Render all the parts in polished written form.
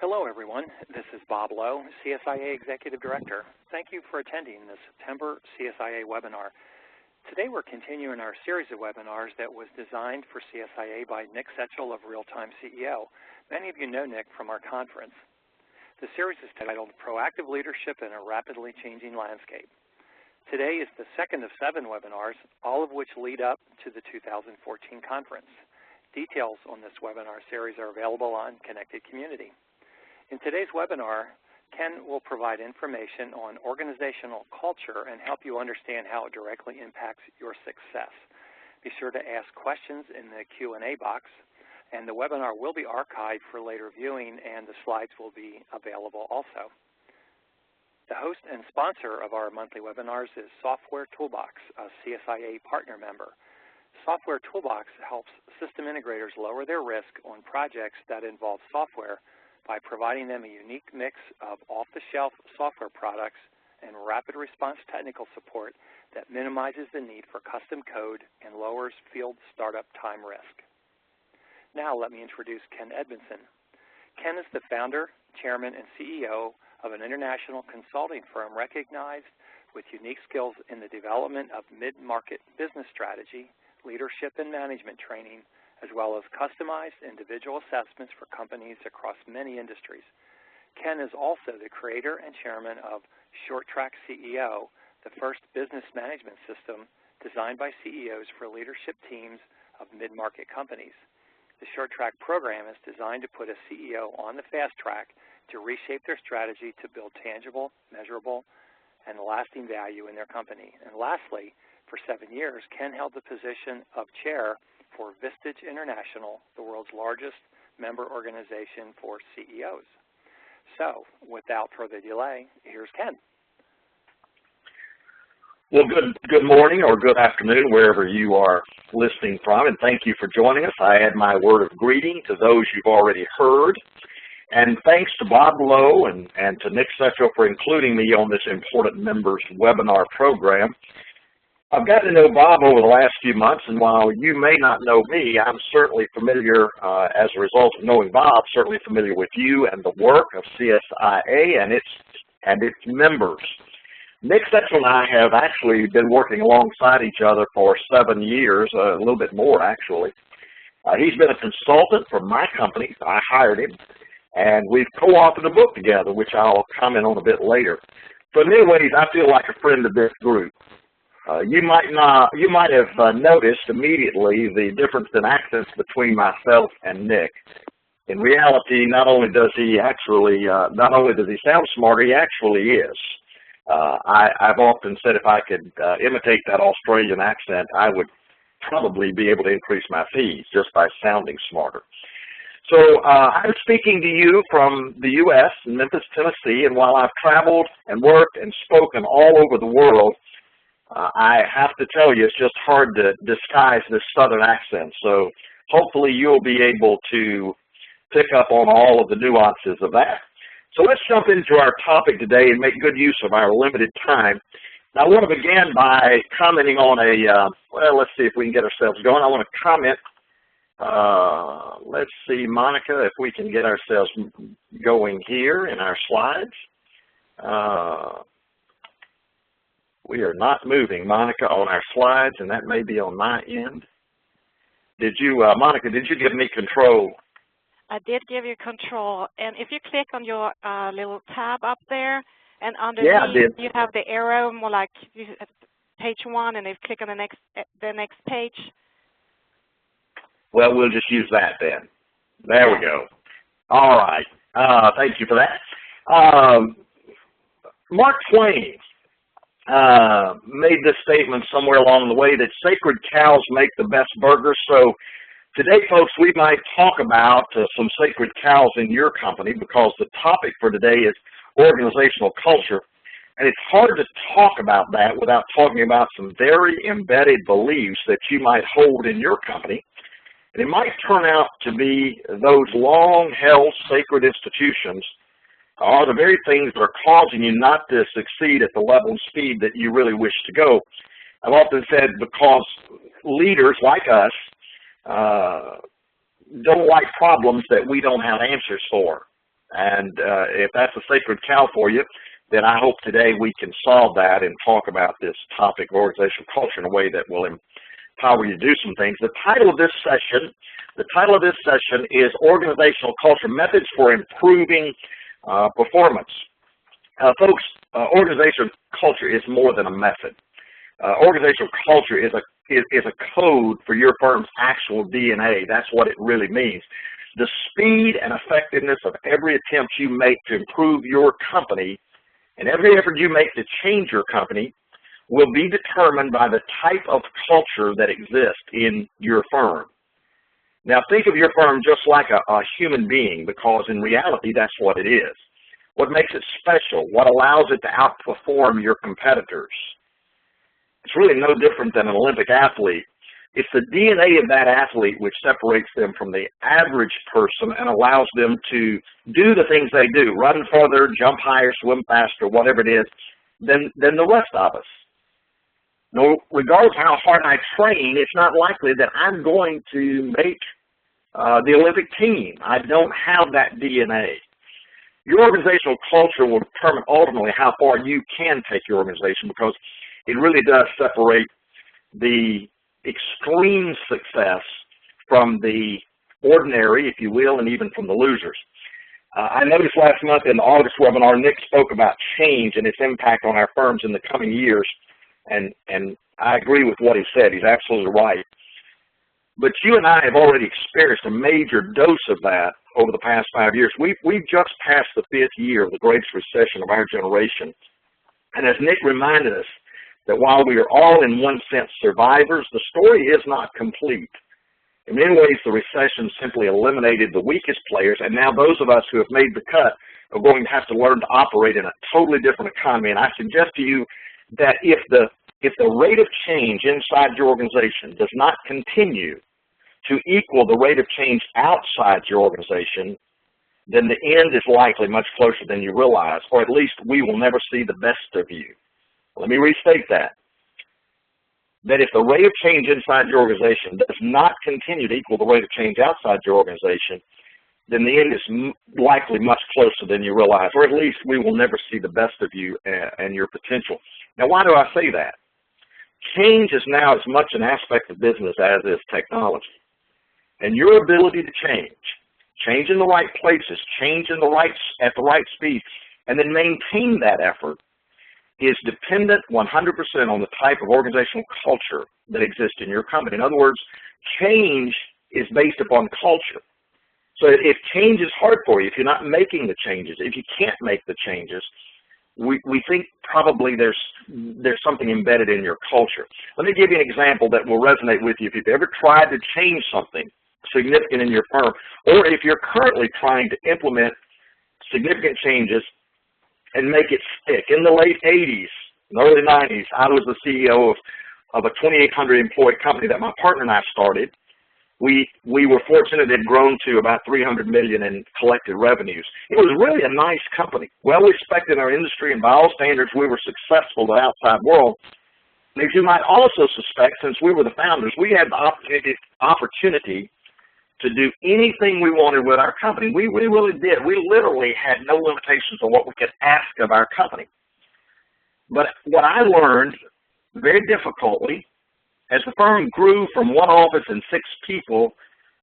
Hello, everyone. This is Bob Lowe, CSIA Executive Director. Thank you for attending the September CSIA webinar. Today we're continuing our series of webinars that was designed for CSIA by Nick Setchell of Real-Time CEO. Many of you know Nick from our conference. The series is titled Proactive Leadership in a Rapidly Changing Landscape. Today is the second of 7 webinars, all of which lead up to the 2014 conference. Details on this webinar series are available on Connected Community. In today's webinar, Ken will provide information on organizational culture and help you understand how it directly impacts your success. Be sure to ask questions in the Q&A box, and the webinar will be archived for later viewing, and the slides will be available also. The host and sponsor of our monthly webinars is Software Toolbox, a CSIA partner member. Software Toolbox helps system integrators lower their risk on projects that involve software by providing them a unique mix of off-the-shelf software products and rapid response technical support that minimizes the need for custom code and lowers field startup time risk. Now let me introduce Ken Edmondson. Ken is the founder, chairman, and CEO of an international consulting firm recognized with unique skills in the development of mid-market business strategy, leadership and management training, as well as customized individual assessments for companies across many industries. Ken is also the creator and chairman of ShortTrack CEO, the first business management system designed by CEOs for leadership teams of mid-market companies. The ShortTrack program is designed to put a CEO on the fast track to reshape their strategy to build tangible, measurable, and lasting value in their company. And lastly, for 7 years, Ken held the position of chair for Vistage International, the world's largest member organization for CEOs. So, without further delay, here's Ken. Well, good morning or good afternoon, wherever you are listening from, and thank you for joining us. I add my word of greeting to those you've already heard. And thanks to Bob Lowe and to Nick Setchell for including me on this important members webinar program. I've got to know Bob over the last few months, and while you may not know me, I'm certainly familiar, as a result of knowing Bob, certainly familiar with you and the work of CSIA and its members. Nick Setchell and I have actually been working alongside each other for 7 years, a little bit more actually. He's been a consultant for my company. I hired him. And we've co-authored a book together, which I'll comment on a bit later. So in many ways, I feel like a friend of this group. You might have noticed immediately the difference in accents between myself and Nick. In reality, not only does he sound smarter, he actually is. I've often said if I could imitate that Australian accent, I would probably be able to increase my fees just by sounding smarter. So I'm speaking to you from the U.S. in Memphis, Tennessee, and while I've traveled and worked and spoken all over the world, I have to tell you it's just hard to disguise this southern accent. So hopefully you'll be able to pick up on all of the nuances of that. So let's jump into our topic today and make good use of our limited time. Now I want to begin by commenting on well, let's see if we can get ourselves going. I want to comment. Let's see, Monica, if we can get ourselves going here in our slides. We are not moving, Monica, on our slides, and that may be on my end. Did you, Monica, did you give me control? I did give you control, and if you click on your little tab up there, and underneath you have the arrow, more like page 1, and if you click on the next page. Well, we'll just use that then. There we go. All right. Thank you for that. Mark Twain made this statement somewhere along the way that sacred cows make the best burgers. So today, folks, we might talk about some sacred cows in your company because the topic for today is organizational culture. And it's hard to talk about that without talking about some very embedded beliefs that you might hold in your company. And it might turn out to be those long-held sacred institutions are the very things that are causing you not to succeed at the level and speed that you really wish to go. I've often said because leaders like us don't like problems that we don't have answers for. And if that's a sacred cow for you, then I hope today we can solve that and talk about this topic of organizational culture in a way that will empower you to do some things. The title of this session is Organizational Culture Methods for Improving Performance. Folks, organizational culture is more than a method. Organizational culture is a code for your firm's actual DNA. That's what it really means. The speed and effectiveness of every attempt you make to improve your company and every effort you make to change your company will be determined by the type of culture that exists in your firm. Now, think of your firm just like a human being, because in reality, that's what it is. What makes it special? What allows it to outperform your competitors? It's really no different than an Olympic athlete. It's the DNA of that athlete which separates them from the average person and allows them to do the things they do, run further, jump higher, swim faster, whatever it is, than the rest of us. No, regardless of how hard I train, it's not likely that I'm going to make the Olympic team. I don't have that DNA. Your organizational culture will determine ultimately how far you can take your organization, because it really does separate the extreme success from the ordinary, if you will, and even from the losers. I noticed last month in the August webinar, Nick spoke about change and its impact on our firms in the coming years, and I agree with what he said. He's absolutely right. But you and I have already experienced a major dose of that over the past 5 years. We've just passed the 5th year of the greatest recession of our generation. And as Nick reminded us, that while we are all in one sense survivors, the story is not complete. In many ways, the recession simply eliminated the weakest players, and now those of us who have made the cut are going to have to learn to operate in a totally different economy. And I suggest to you that if the rate of change inside your organization does not continue to equal the rate of change outside your organization, then the end is likely much closer than you realize, or at least we will never see the best of you. Let me restate that. That if the rate of change inside your organization does not continue to equal the rate of change outside your organization, then the end is likely much closer than you realize, or at least we will never see the best of you and your potential. Now, why do I say that? Change is now as much an aspect of business as is technology. And your ability to change in the right places, change at the right speed, and then maintain that effort is dependent 100% on the type of organizational culture that exists in your company. In other words, change is based upon culture. So if change is hard for you, if you're not making the changes, if you can't make the changes, we think probably there's something embedded in your culture. Let me give you an example that will resonate with you. If you've ever tried to change something significant in your firm, or if you're currently trying to implement significant changes and make it stick. In the late 80s, in the early 90s, I was the CEO of a 2,800 employee company that my partner and I started. We were fortunate it had grown to about $300 million in collected revenues. It was really a nice company, well respected in our industry, and by all standards, we were successful to the outside world. And as you might also suspect, since we were the founders, we had the opportunity to do anything we wanted with our company. We really did. We literally had no limitations on what we could ask of our company. But what I learned very difficultly, as the firm grew from one office and 6 people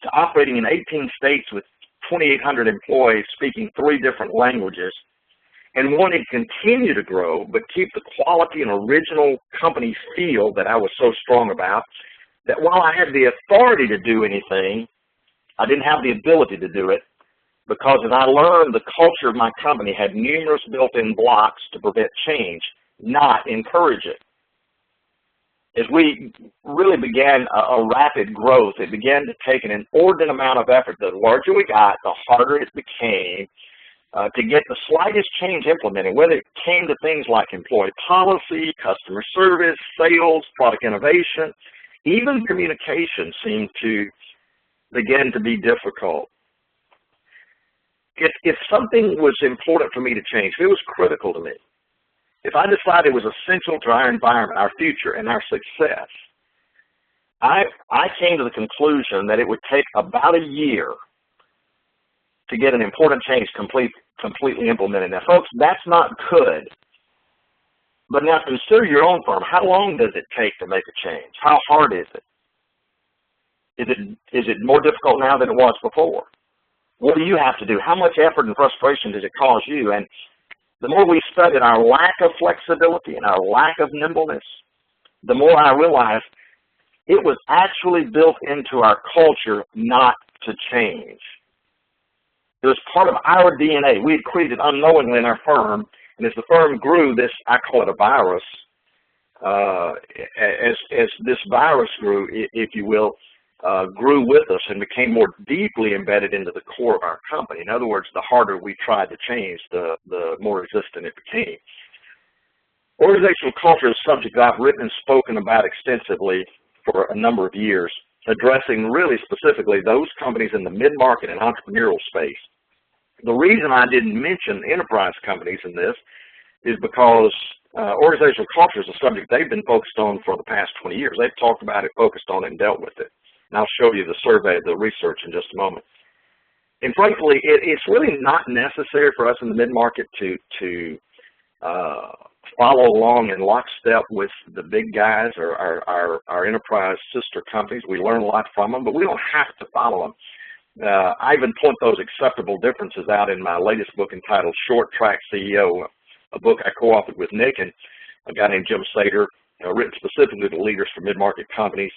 to operating in 18 states with 2,800 employees speaking 3 different languages, and wanted to continue to grow but keep the quality and original company feel that I was so strong about, that while I had the authority to do anything, I didn't have the ability to do it, because as I learned, the culture of my company had numerous built-in blocks to prevent change, not encourage it. As we really began a rapid growth, it began to take an inordinate amount of effort. The larger we got, the harder it became to get the slightest change implemented, whether it came to things like employee policy, customer service, sales, product innovation, even communication seemed to begin to be difficult. If something was important for me to change, if it was critical to me, if I decided it was essential to our environment, our future, and our success, I came to the conclusion that it would take about a year to get an important change completely implemented. Now, folks, that's not good. But now consider your own firm. How long does it take to make a change? How hard is it? Is it more difficult now than it was before? What do you have to do? How much effort and frustration does it cause you? And the more we studied our lack of flexibility and our lack of nimbleness, the more I realized it was actually built into our culture not to change. It was part of our DNA. We had created unknowingly in our firm, and as the firm grew, this, I call it a virus, as this virus grew, if you will, grew with us and became more deeply embedded into the core of our company. In other words, the harder we tried to change, the more resistant it became. Organizational culture is a subject I've written and spoken about extensively for a number of years, addressing really specifically those companies in the mid-market and entrepreneurial space. The reason I didn't mention enterprise companies in this is because organizational culture is a subject they've been focused on for the past 20 years. They've talked about it, focused on it, and dealt with it. And I'll show you the survey, the research in just a moment. And frankly, it's really not necessary for us in the mid-market to follow along in lockstep with the big guys or our enterprise sister companies. We learn a lot from them, but we don't have to follow them. I even point those acceptable differences out in my latest book entitled Short Track CEO, a book I co-authored with Nick and a guy named Jim Sater, written specifically to leaders for mid-market companies.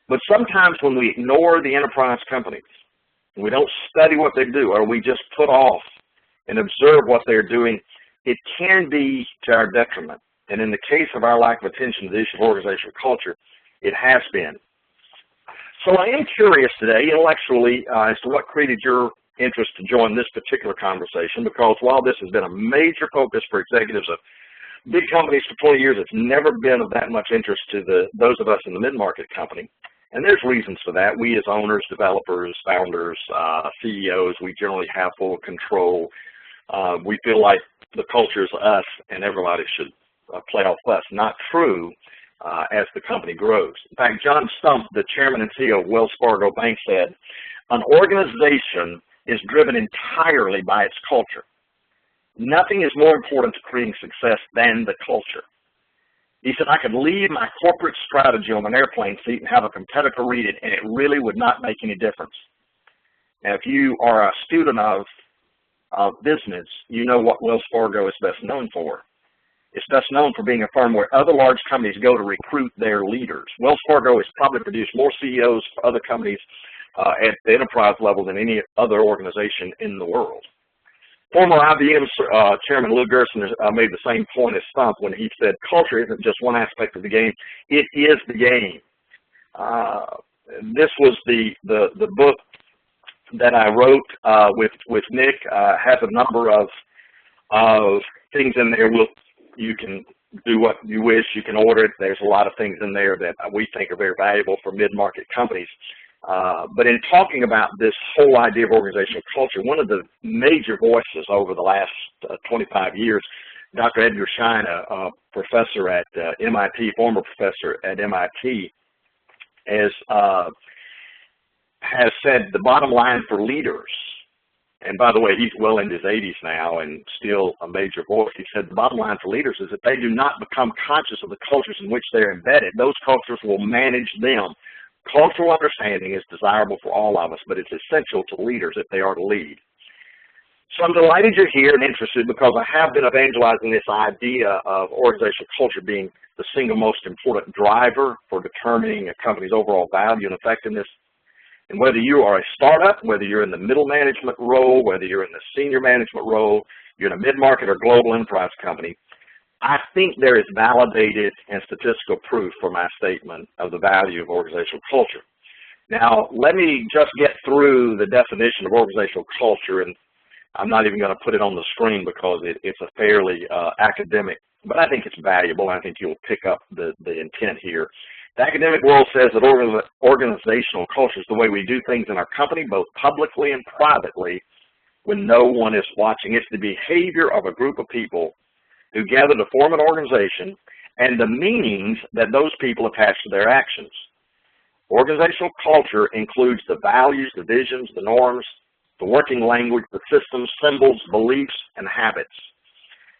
But sometimes when we ignore the enterprise companies, we don't study what they do, or we just put off and observe what they're doing, it can be to our detriment. And in the case of our lack of attention to the issue of organizational culture, it has been. So I am curious today, intellectually, as to what created your interest to join this particular conversation, because while this has been a major focus for executives of big companies for 20 years, it's never been of that much interest to those of us in the mid-market company. And there's reasons for that. We as owners, developers, founders, CEOs, we generally have full control. We feel like the culture is us and everybody should play off us. Not true as the company grows. In fact, John Stump, the chairman and CEO of Wells Fargo Bank, said, an organization is driven entirely by its culture. Nothing is more important to creating success than the culture. He said, I could leave my corporate strategy on an airplane seat and have a competitor read it, and it really would not make any difference. Now, if you are a student of business, you know what Wells Fargo is best known for. It's best known for being a firm where other large companies go to recruit their leaders. Wells Fargo has probably produced more CEOs for other companies at the enterprise level than any other organization in the world. Former IBM Chairman Lou Gerson made the same point as Stump when he said culture isn't just one aspect of the game, it is the game. This was the book that I wrote with Nick, has a number of things in there. You can do what you wish, you can order it. There's a lot of things in there that we think are very valuable for mid-market companies. But in talking about this whole idea of organizational culture, one of the major voices over the last 25 years, Dr. Edgar Schein, a professor at MIT, former professor at MIT, has said the bottom line for leaders, and by the way, he's well into his 80s now and still a major voice. He said the bottom line for leaders is that they do not become conscious of the cultures in which they're embedded. Those cultures will manage them. Cultural understanding is desirable for all of us, but it's essential to leaders if they are to lead. So I'm delighted you're here and interested because I have been evangelizing this idea of organizational culture being the single most important driver for determining a company's overall value and effectiveness. And whether you are a startup, whether you're in the middle management role, whether you're in the senior management role, you're in a mid-market or global enterprise company, I think there is validated and statistical proof for my statement of the value of organizational culture. Now, let me just get through the definition of organizational culture, and I'm not even going to put it on the screen because it's a fairly academic, but I think it's valuable. I think you'll pick up the intent here. The academic world says that organizational culture is the way we do things in our company, both publicly and privately, when no one is watching. It's the behavior of a group of people who gather to form an organization and the meanings that those people attach to their actions. Organizational culture includes the values, the visions, the norms, the working language, the systems, symbols, beliefs, and habits.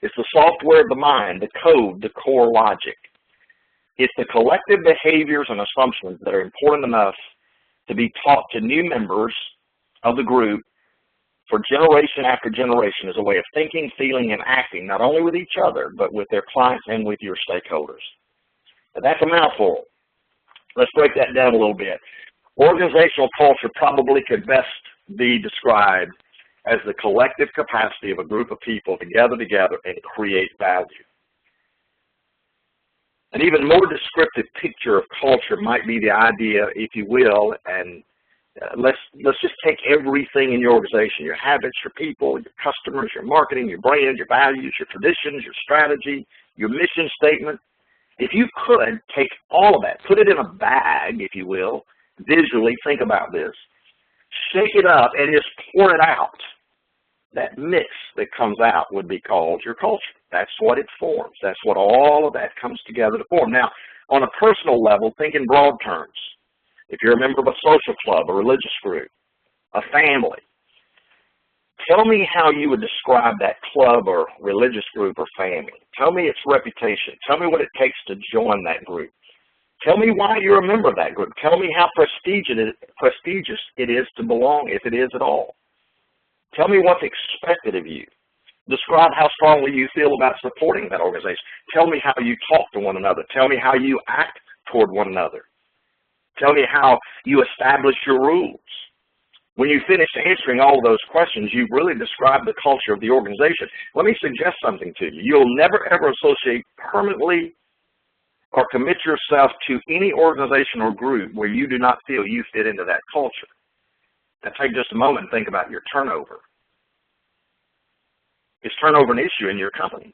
It's the software of the mind, the code, the core logic. It's the collective behaviors and assumptions that are important enough to be taught to new members of the group for generation after generation as a way of thinking, feeling, and acting, not only with each other, but with their clients and with your stakeholders. But that's a mouthful. Let's break that down a little bit. Organizational culture probably could best be described as the collective capacity of a group of people to gather together and create value. An even more descriptive picture of culture might be the idea, if you will, and let's just take everything in your organization, your habits, your people, your customers, your marketing, your brand, your values, your traditions, your strategy, your mission statement. If you could take all of that, put it in a bag, if you will, visually think about this, shake it up and just pour it out. That mix that comes out would be called your culture. That's what it forms. That's what all of that comes together to form. Now, on a personal level, think in broad terms. If you're a member of a social club, a religious group, a family, tell me how you would describe that club or religious group or family. Tell me its reputation. Tell me what it takes to join that group. Tell me why you're a member of that group. Tell me how prestigious it is to belong, if it is at all. Tell me what's expected of you. Describe how strongly you feel about supporting that organization. Tell me how you talk to one another. Tell me how you act toward one another. Tell me how you establish your rules. When you finish answering all of those questions, you've really described the culture of the organization. Let me suggest something to you. You'll never, ever associate permanently or commit yourself to any organization or group where you do not feel you fit into that culture. Now take just a moment and think about your turnover. Is turnover an issue in your company?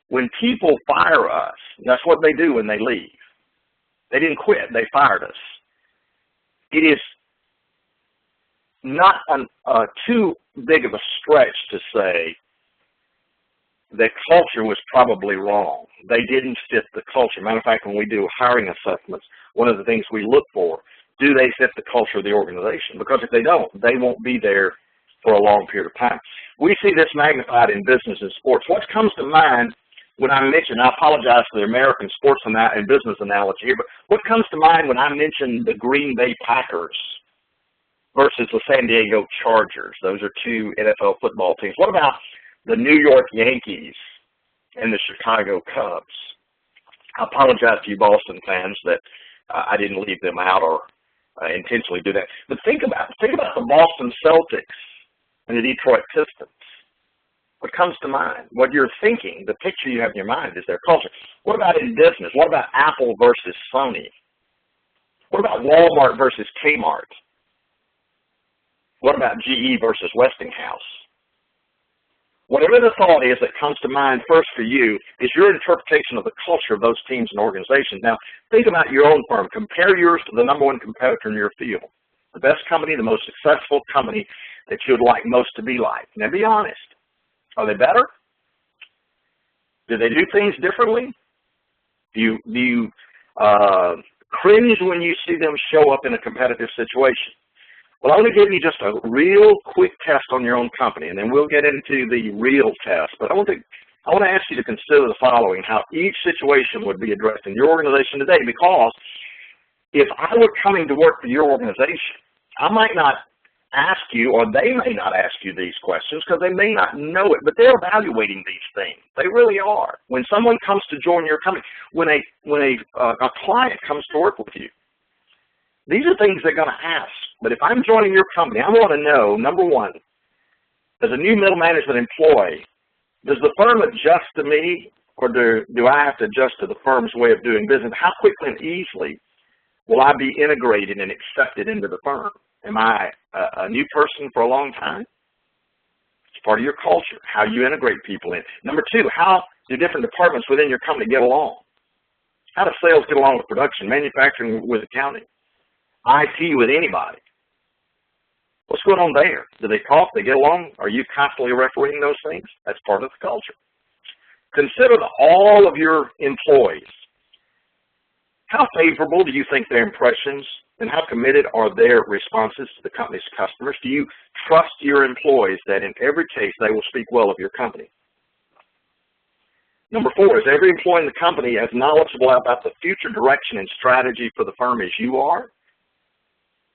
When people fire us, that's what they do when they leave. They didn't quit, they fired us. It is not too big of a stretch to say that culture was probably wrong. They didn't fit the culture. Matter of fact, when we do hiring assessments, one of the things we look for, do they fit the culture of the organization? Because if they don't, they won't be there for a long period of time. We see this magnified in business and sports. What comes to mind when I mention, I apologize for the American sports and business analogy here, but what comes to mind when I mention the Green Bay Packers versus the San Diego Chargers? Those are two NFL football teams. What about the New York Yankees and the Chicago Cubs? I apologize to you Boston fans that I didn't leave them out or intentionally do that. But think about the Boston Celtics and the Detroit Pistons. What comes to mind? What you're thinking, the picture you have in your mind is their culture. What about in business? What about Apple versus Sony? What about Walmart versus Kmart? What about GE versus Westinghouse? Whatever the thought is that comes to mind first for you is your interpretation of the culture of those teams and organizations. Now, think about your own firm. Compare yours to the #1 competitor in your field. The best company, the most successful company that you would like most to be like. Now, be honest. Are they better? Do they do things differently? Do you cringe when you see them show up in a competitive situation? Well, I want to give you just a real quick test on your own company, and then we'll get into the real test. But I want to ask you to consider the following, how each situation would be addressed in your organization today, because if I were coming to work for your organization, I might not ask you, or they may not ask you these questions because they may not know it, but they're evaluating these things. They really are. When someone comes to join your company, when a client comes to work with you, these are things they're going to ask. But if I'm joining your company, I want to know, number one, as a new middle management employee, does the firm adjust to me, or do I have to adjust to the firm's way of doing business? How quickly and easily will I be integrated and accepted into the firm? Am I a new person for a long time? It's part of your culture, how you integrate people in. Number two, how do different departments within your company get along? How does sales get along with production, manufacturing with accounting, IT with anybody? What's going on there? Do they talk? They get along? Are you constantly refereeing those things? That's part of the culture. Consider all of your employees. How favorable do you think their impressions And how committed are their responses to the company's customers? Do you trust your employees that in every case they will speak well of your company? Number 4, is every employee in the company as knowledgeable about the future direction and strategy for the firm as you are?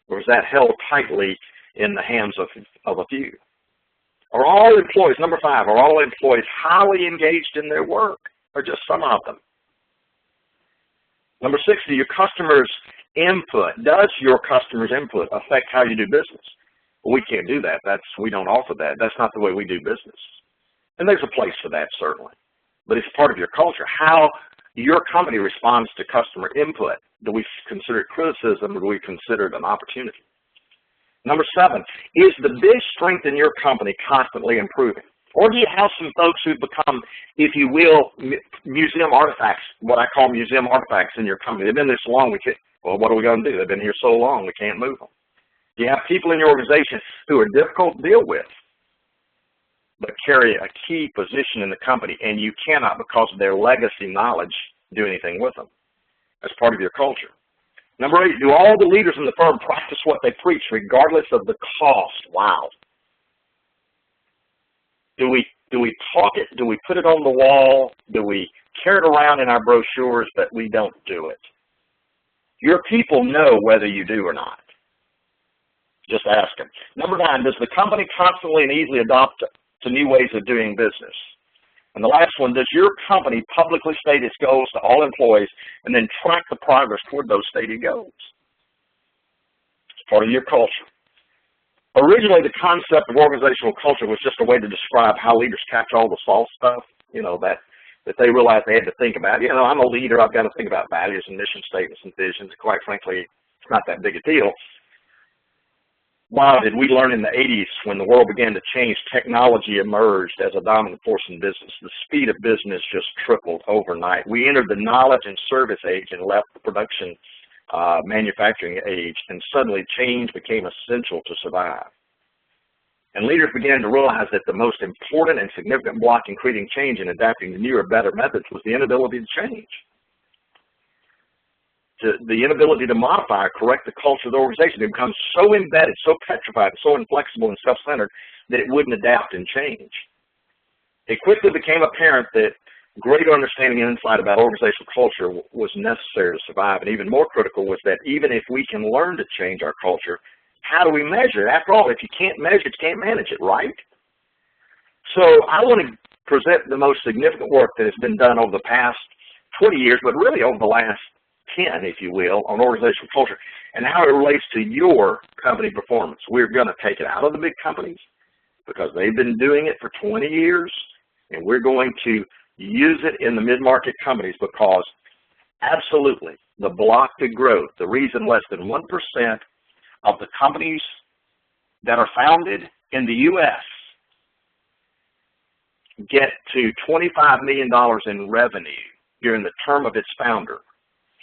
Or is that held tightly in the hands of a few? Are all employees, number 5, are all employees highly engaged in their work, or just some of them? Number 6, do your customers' input, does your customers' input affect how you do business? Well, we can't do that. We don't offer that. That's not the way we do business. And there's a place for that, certainly. But it's part of your culture. How your company responds to customer input. Do we consider it criticism, or do we consider it an opportunity? Number 7, is the big strength in your company constantly improving? Or do you have some folks who've become, if you will, museum artifacts, what I call museum artifacts in your company? They've been there so long, well, what are we going to do? They've been here so long, we can't move them. Do you have people in your organization who are difficult to deal with, but carry a key position in the company, and you cannot, because of their legacy knowledge, do anything with them? That's part of your culture. Number 8, do all the leaders in the firm practice what they preach, regardless of the cost? Wow. Do we talk it? Do we put it on the wall? Do we carry it around in our brochures, but we don't do it? Your people know whether you do or not. Just ask them. Number 9, does the company constantly and easily adopt to new ways of doing business? And the last one, does your company publicly state its goals to all employees and then track the progress toward those stated goals? It's part of your culture. Originally, the concept of organizational culture was just a way to describe how leaders catch all the soft stuff, that they realized they had to think about. I'm a leader, I've got to think about values and mission statements and visions. Quite frankly, it's not that big a deal. Wow, did we learn in the 80s when the world began to change, technology emerged as a dominant force in business. The speed of business just tripled overnight. We entered the knowledge and service age and left the production manufacturing age, and suddenly change became essential to survive. And leaders began to realize that the most important and significant block in creating change and adapting to newer, better methods was the inability to change. The inability to modify or correct the culture of the organization. It becomes so embedded, so petrified, so inflexible and self-centered that it wouldn't adapt and change. It quickly became apparent that greater understanding and insight about organizational culture was necessary to survive, and even more critical was that even if we can learn to change our culture, how do we measure it? After all, if you can't measure it, you can't manage it, right? So I want to present the most significant work that has been done over the past 20 years, but really over the last 10, if you will, on organizational culture and how it relates to your company performance. We're going to take it out of the big companies because they've been doing it for 20 years, and we're going to use it in the mid-market companies because absolutely the block to growth, the reason less than 1% of the companies that are founded in the U.S. get to $25 million in revenue during the term of its founder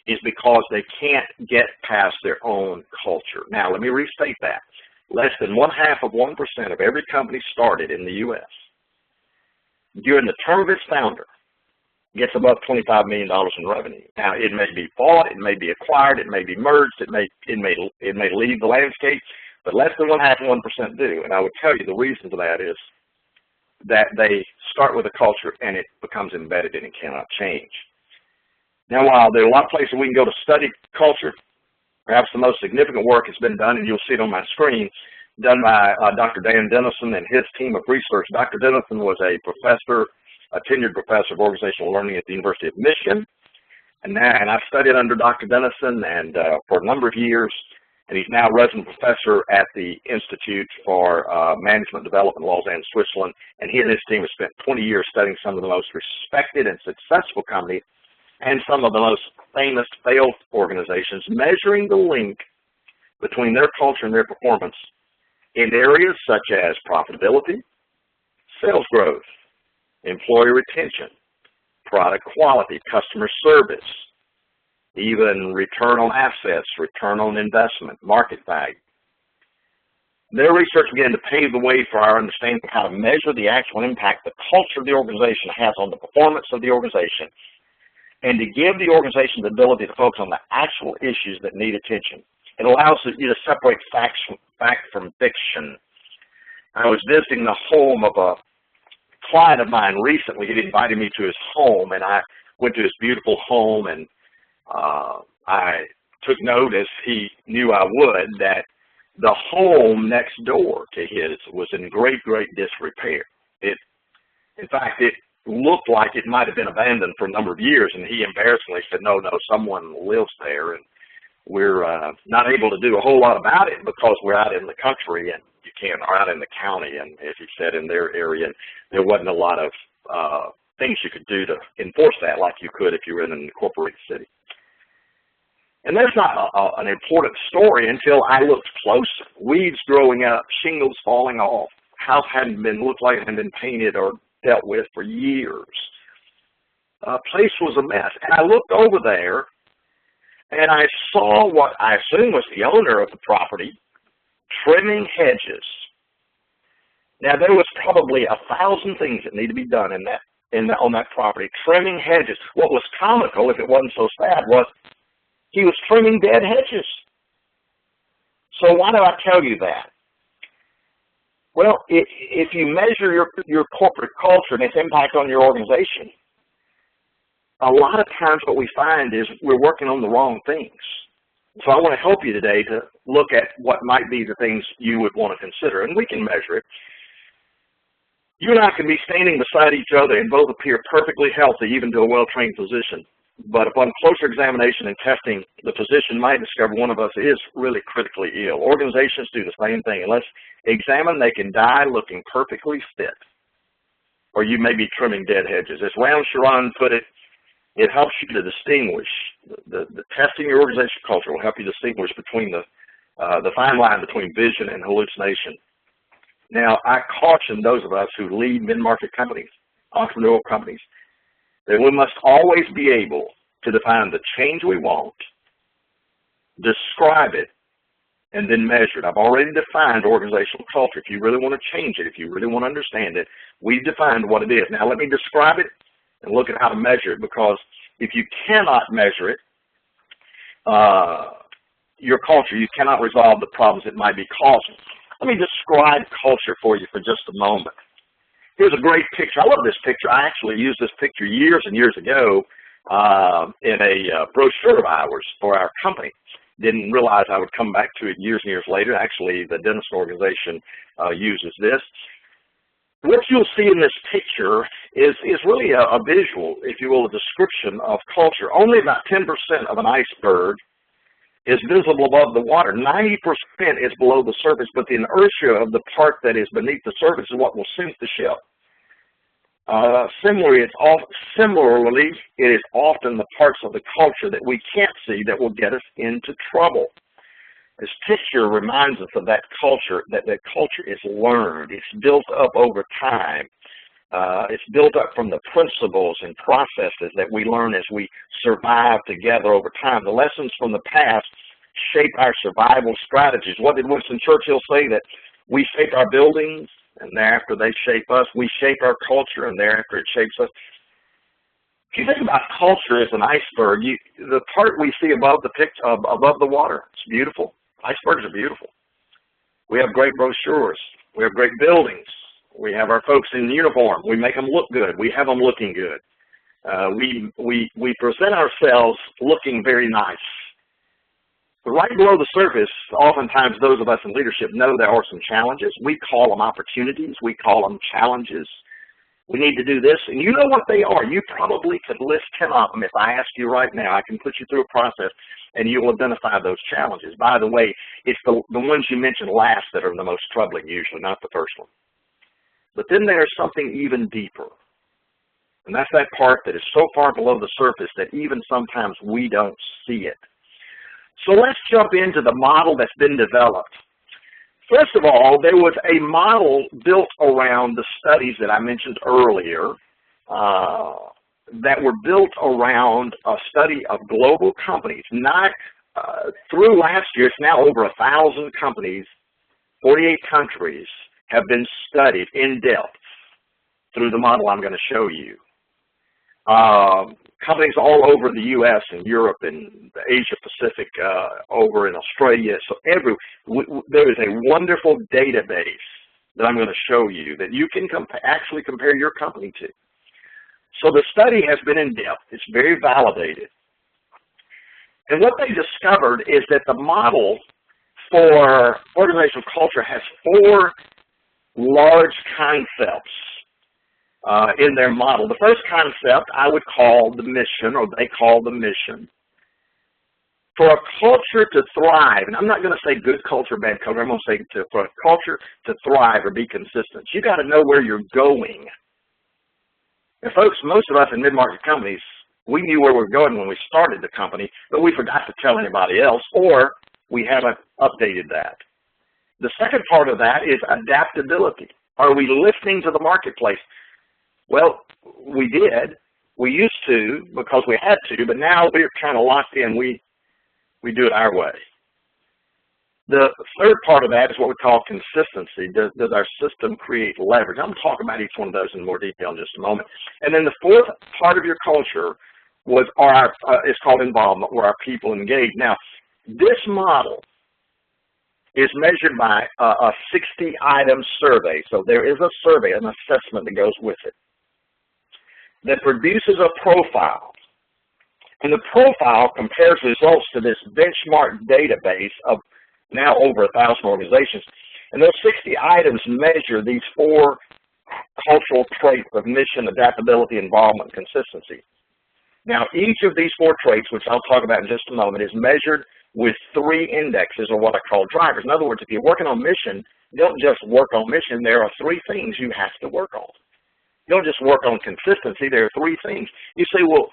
is because they can't get past their own culture. Now, let me restate that. Less than 0.5% of every company started in the U.S. during the term of its founder gets above $25 million in revenue. Now, it may be bought, it may be acquired, it may be merged, it may leave the landscape, but less than 0.5% do. And I would tell you the reason for that is that they start with a culture and it becomes embedded and it cannot change. Now, while there are a lot of places we can go to study culture, perhaps the most significant work has been done, and you'll see it on my screen, done by Dr. Dan Dennison and his team of research. Dr. Dennison was a professor, a tenured professor of organizational learning at the University of Michigan, and I studied under Dr. Dennison and for a number of years, and he's now a resident professor at the Institute for Management Development in Lausanne, Switzerland, and he and his team have spent 20 years studying some of the most respected and successful companies and some of the most famous failed organizations, measuring the link between their culture and their performance in areas such as profitability, sales growth, employee retention, product quality, customer service, even return on assets, return on investment, market value. Their research began to pave the way for our understanding of how to measure the actual impact the culture of the organization has on the performance of the organization, and to give the organization the ability to focus on the actual issues that need attention It allows you to separate fact from fiction. I was visiting the home of a client of mine recently. He invited me to his home, and I went to his beautiful home, and I took note, as he knew I would, that the home next door to his was in great disrepair. In fact, it looked like it might have been abandoned for a number of years, and he embarrassingly said, no, someone lives there, and we're not able to do a whole lot about it because we're out in the country, and you can't, or out in the county, and as he said, in their area, and there wasn't a lot of things you could do to enforce that like you could if you were in an incorporated city. And that's not an important story until I looked closer. Weeds growing up, shingles falling off, house looked like it hadn't been painted or dealt with for years. Place was a mess. And I looked over there, and I saw what I assume was the owner of the property trimming hedges. Now, there was probably 1,000 things that need to be done on that property, trimming hedges. What was comical, if it wasn't so sad, was he was trimming dead hedges. So why do I tell you that? Well, if you measure your corporate culture and its impact on your organization, a lot of times what we find is we're working on the wrong things. So I want to help you today to look at what might be the things you would want to consider, and we can measure it. You and I can be standing beside each other and both appear perfectly healthy, even to a well-trained physician. But upon closer examination and testing, the physician might discover one of us is really critically ill. Organizations do the same thing. Unless examined, they can die looking perfectly fit, or you may be trimming dead hedges. As Ram Sharon put it, it helps you to distinguish. The testing your organizational culture will help you distinguish between the fine line between vision and hallucination. Now, I caution those of us who lead mid-market companies, entrepreneurial companies, that we must always be able to define the change we want, describe it, and then measure it. I've already defined organizational culture. If you really want to change it, if you really want to understand it, we've defined what it is. Now let me describe it and look at how to measure it, because if you cannot measure it, your culture, you cannot resolve the problems it might be causing. Let me describe culture for you for just a moment. Here's a great picture. I love this picture. I actually used this picture years and years ago in a brochure of ours for our company. Didn't realize I would come back to it years and years later. Actually, the Dentist organization uses this. What you'll see in this picture is really a visual, if you will, a description of culture. Only about 10% of an iceberg is visible above the water. 90% is below the surface, but the inertia of the part that is beneath the surface is what will sink the ship. Similarly, it is often the parts of the culture that we can't see that will get us into trouble. This picture reminds us of that culture culture is learned. It's built up over time. It's built up from the principles and processes that we learn as we survive together over time. The lessons from the past shape our survival strategies. What did Winston Churchill say? That we shape our buildings, and thereafter they shape us. We shape our culture, and thereafter it shapes us. If you think about culture as an iceberg, the part we see above the water, it's beautiful. Icebergs are beautiful. We have great brochures. We have great buildings. We have our folks in uniform. We make them look good. We have them looking good. We present ourselves looking very nice. But right below the surface, oftentimes those of us in leadership know there are some challenges. We call them opportunities. We call them challenges. We need to do this, and you know what they are. You probably could list 10 of them. If I ask you right now, I can put you through a process, and you'll identify those challenges. By the way, it's the ones you mentioned last that are the most troubling usually, not the first one. But then there's something even deeper, and that's that part that is so far below the surface that even sometimes we don't see it. So let's jump into the model that's been developed. First of all, there was a model built around the studies that I mentioned earlier that were built around a study of global companies. Not through last year, it's now over 1,000 companies, 48 countries have been studied in depth through the model I'm going to show you. companies all over the U.S. and Europe and the Asia Pacific, over in Australia. So there is a wonderful database that I'm going to show you that you can actually compare your company to. So the study has been in depth. It's very validated. And what they discovered is that the model for organizational culture has 4 large concepts in their model. The first concept I would call the mission, or they call the mission. For a culture to thrive, and I'm not going to say good culture, bad culture, I'm going to say for a culture to thrive or be consistent, you got to know where you're going. And folks, most of us in mid-market companies, we knew where we were going when we started the company, but we forgot to tell anybody else, or we haven't updated that. The second part of that is adaptability. Are we listening to the marketplace? Well, we did. We used to because we had to, but now we're kind of locked in. We do it our way. The third part of that is what we call consistency. Does our system create leverage? I'm going to talk about each one of those in more detail in just a moment. And then the fourth part of your culture is called involvement, where our people engage. Now, this model is measured by a 60-item survey. So there is a survey, an assessment that goes with it, that produces a profile. And the profile compares results to this benchmark database of now over 1,000 organizations. And those 60 items measure these 4 cultural traits of mission, adaptability, involvement, and consistency. Now, each of these 4 traits, which I'll talk about in just a moment, is measured with 3 indexes, or what I call drivers. In other words, if you're working on mission, you don't just work on mission. There are 3 things you have to work on. You don't just work on consistency. There are 3 things. You say, well,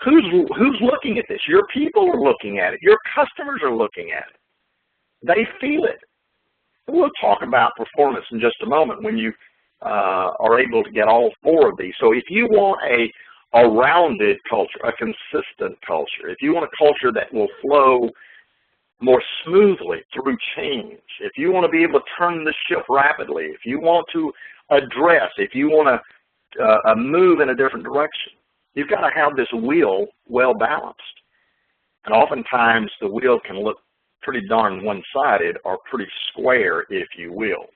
who's looking at this? Your people are looking at it. Your customers are looking at it. They feel it. We'll talk about performance in just a moment when you are able to get all 4 of these. So if you want a rounded culture, a consistent culture, if you want a culture that will flow more smoothly through change, if you want to be able to turn the ship rapidly, if you want to address, if you want to move in a different direction, you've got to have this wheel well balanced. And oftentimes the wheel can look pretty darn one-sided or pretty square, if you will.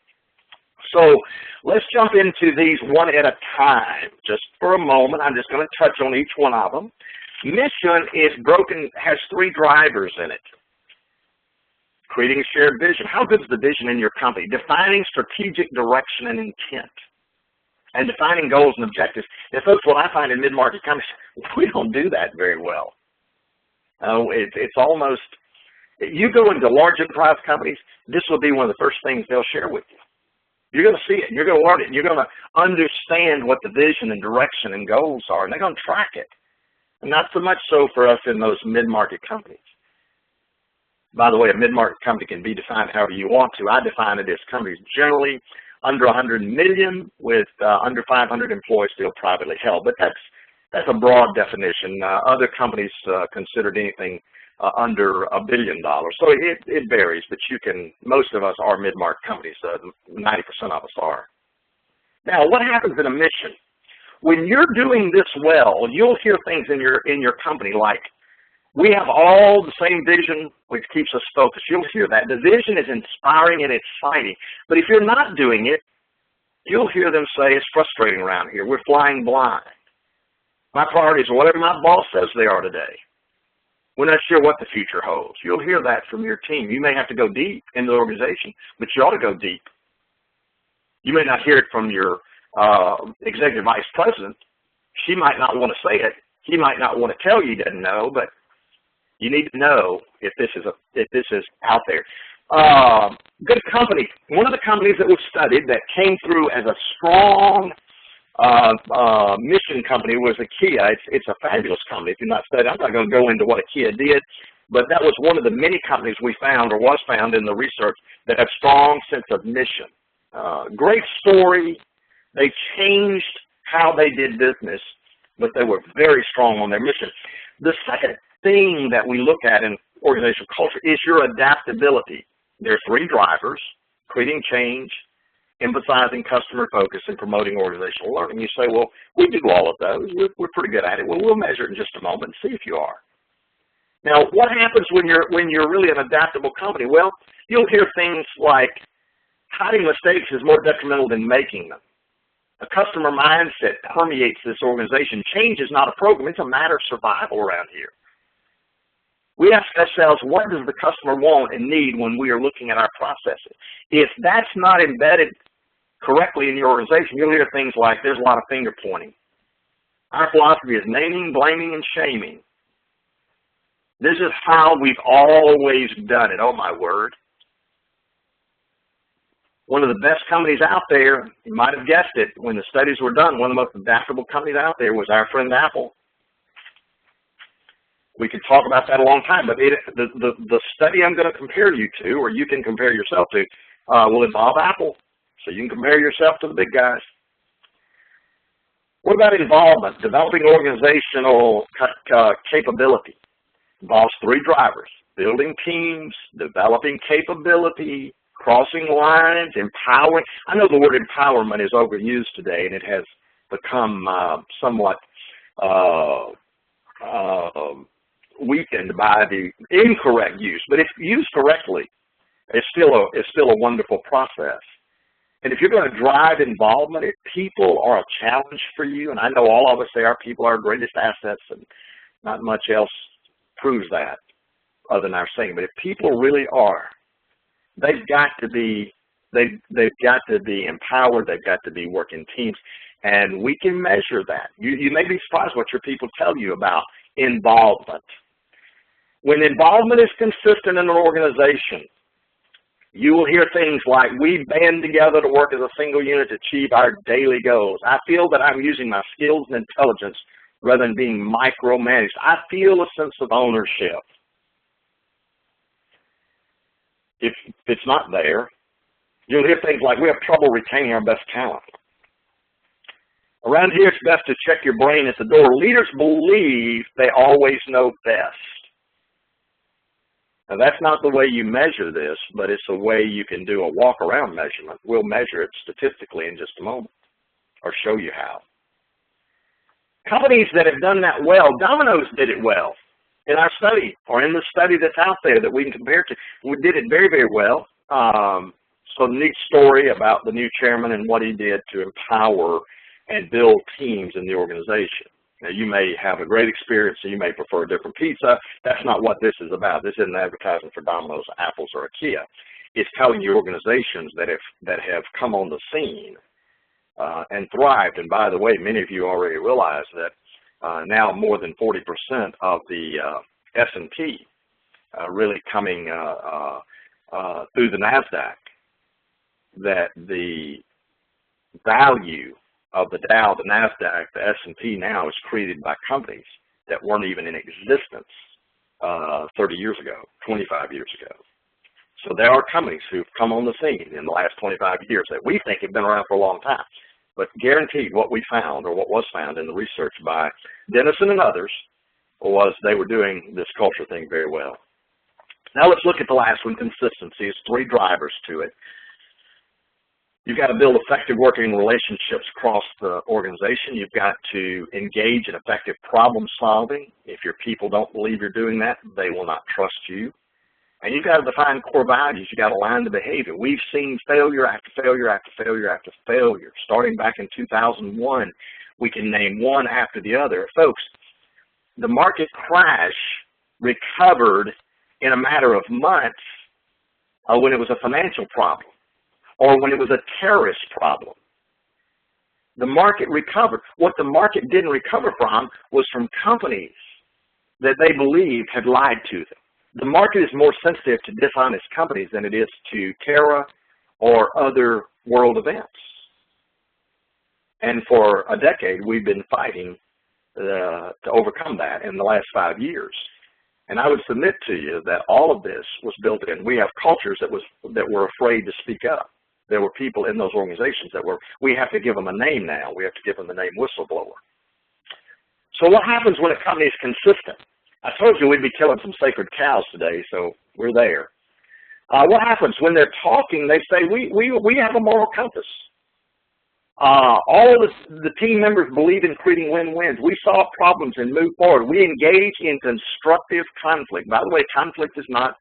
So let's jump into these one at a time. Just for a moment, I'm just going to touch on each one of them. Mission is has 3 drivers in it. Creating a shared vision. How good is the vision in your company? Defining strategic direction and intent. And defining goals and objectives. And folks, what I find in mid-market companies, we don't do that very well. It's almost, you go into large enterprise companies, this will be one of the first things they'll share with you. You're going to see it, you're going to learn it, and you're going to understand what the vision and direction and goals are, and they're going to track it. And not so much so for us in those mid-market companies. By the way, a mid-market company can be defined however you want to. I define it as companies generally under 100 million with under 500 employees still privately held. But that's a broad definition. Other companies considered anything under $1 billion. So it varies, but most of us are mid-market companies. 90% of us are. Now, what happens in a mission? When you're doing this well, you'll hear things in your company like, we have all the same vision, which keeps us focused. You'll hear that. The vision is inspiring and exciting. But if you're not doing it, you'll hear them say, it's frustrating around here. We're flying blind. My priorities are whatever my boss says they are today. We're not sure what the future holds. You'll hear that from your team. You may have to go deep in the organization, but you ought to go deep. You may not hear it from your executive vice president. She might not want to say it. He might not want to tell you he doesn't know, but you need to know if this is out there. Good company. One of the companies that was studied that came through as a strong mission company was IKEA. It's a fabulous company. If you're not studying, I'm not going to go into what IKEA did, but that was one of the many companies we found or was found in the research that had a strong sense of mission. Great story. They changed how they did business, but they were very strong on their mission. The second thing that we look at in organizational culture is your adaptability. There are 3 drivers: creating change, emphasizing customer focus and promoting organizational learning. You say, well, we do all of those. We're pretty good at it. Well, we'll measure it in just a moment and see if you are. Now, what happens when you're really an adaptable company? Well, you'll hear things like hiding mistakes is more detrimental than making them. A customer mindset permeates this organization. Change is not a program. It's a matter of survival around here. We ask ourselves, what does the customer want and need when we are looking at our processes? If that's not embedded correctly in your organization, you'll hear things like there's a lot of finger pointing. Our philosophy is naming, blaming, and shaming. This is how we've always done it. Oh, my word. One of the best companies out there, you might have guessed it, when the studies were done, one of the most adaptable companies out there was our friend Apple. We could talk about that a long time, but the study I'm going to compare you to, or you can compare yourself to, will involve Apple. So you can compare yourself to the big guys. What about involvement? Developing organizational capability involves three drivers: building teams, developing capability, crossing lines, empowering. I know the word empowerment is overused today, and it has become somewhat weakened by the incorrect use. But if used correctly, it's still a wonderful process. And if you're going to drive involvement, if people are a challenge for you, and I know all of us say our people are our greatest assets, and not much else proves that other than our saying. But if people really are, they've got to be empowered. They've got to be working teams, and we can measure that. You may be surprised what your people tell you about involvement. When involvement is consistent in an organization, you will hear things like, we band together to work as a single unit to achieve our daily goals. I feel that I'm using my skills and intelligence rather than being micromanaged. I feel a sense of ownership. If it's not there, you'll hear things like, we have trouble retaining our best talent. Around here, it's best to check your brain at the door. Leaders believe they always know best. Now, that's not the way you measure this, but it's a way you can do a walk-around measurement. We'll measure it statistically in just a moment, or show you how. Companies that have done that well, Dominos did it well in our study, or in the study that's out there that we can compare to. We did it very, very well. So neat story about the new chairman and what he did to empower and build teams in the organization. Now, you may have a great experience, and you may prefer a different pizza. That's not what this is about. This isn't advertising for Domino's, Apple's, or IKEA. It's telling you organizations that have come on the scene and thrived. And by the way, many of you already realize that now more than 40% of the S&P really coming through the NASDAQ, that the value of the Dow, the NASDAQ, the S&P now is created by companies that weren't even in existence 30 years ago, 25 years ago. So there are companies who've come on the scene in the last 25 years that we think have been around for a long time. But guaranteed what we found, or what was found in the research by Dennison and others, was they were doing this culture thing very well. Now let's look at the last one, consistency. There's three drivers to it. You've got to build effective working relationships across the organization. You've got to engage in effective problem solving. If your people don't believe you're doing that, they will not trust you. And you've got to define core values. You've got to align the behavior. We've seen failure after failure after failure after failure. Starting back in 2001, we can name one after the other. Folks, the market crash recovered in a matter of months when it was a financial problem, or when it was a terrorist problem. The market recovered. What the market didn't recover from was from companies that they believed had lied to them. The market is more sensitive to dishonest companies than it is to terror or other world events. And for a decade, we've been fighting to overcome that in the last 5 years. And I would submit to you that all of this was built in. We have cultures that were afraid to speak up. There were people in those organizations that we have to give them a name now. We have to give them the name whistleblower. So what happens when a company is consistent? I told you we'd be killing some sacred cows today, so we're there. What happens when they're talking? They say, we have a moral compass. All of the team members believe in creating win-wins. We solve problems and move forward. We engage in constructive conflict. By the way, conflict is not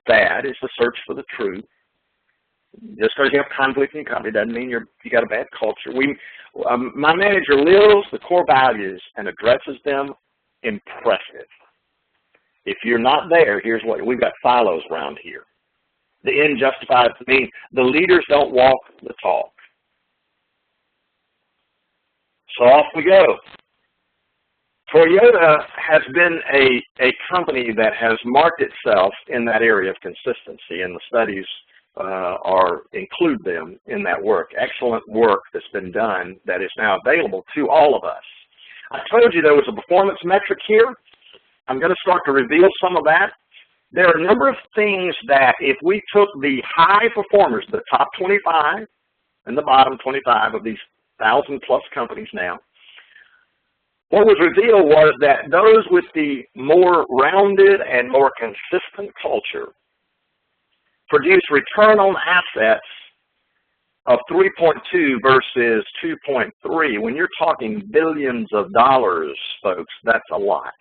bad. It's the search for the truth. Just because you have conflict in your company doesn't mean you got a bad culture. My manager lives the core values and addresses them. Impressive. If you're not there, here's what we've got: silos around here. The end justifies the means. The leaders don't walk the talk. So off we go. Toyota has been a company that has marked itself in that area of consistency, and the studies include them in that work. Excellent work that's been done that is now available to all of us. I told you there was a performance metric here. I'm going to start to reveal some of that. There are a number of things that if we took the high performers, the top 25 and the bottom 25 of these 1,000-plus companies now, what was revealed was that those with the more rounded and more consistent culture produce return on assets of 3.2 versus 2.3. When you're talking billions of dollars, folks, that's a lot.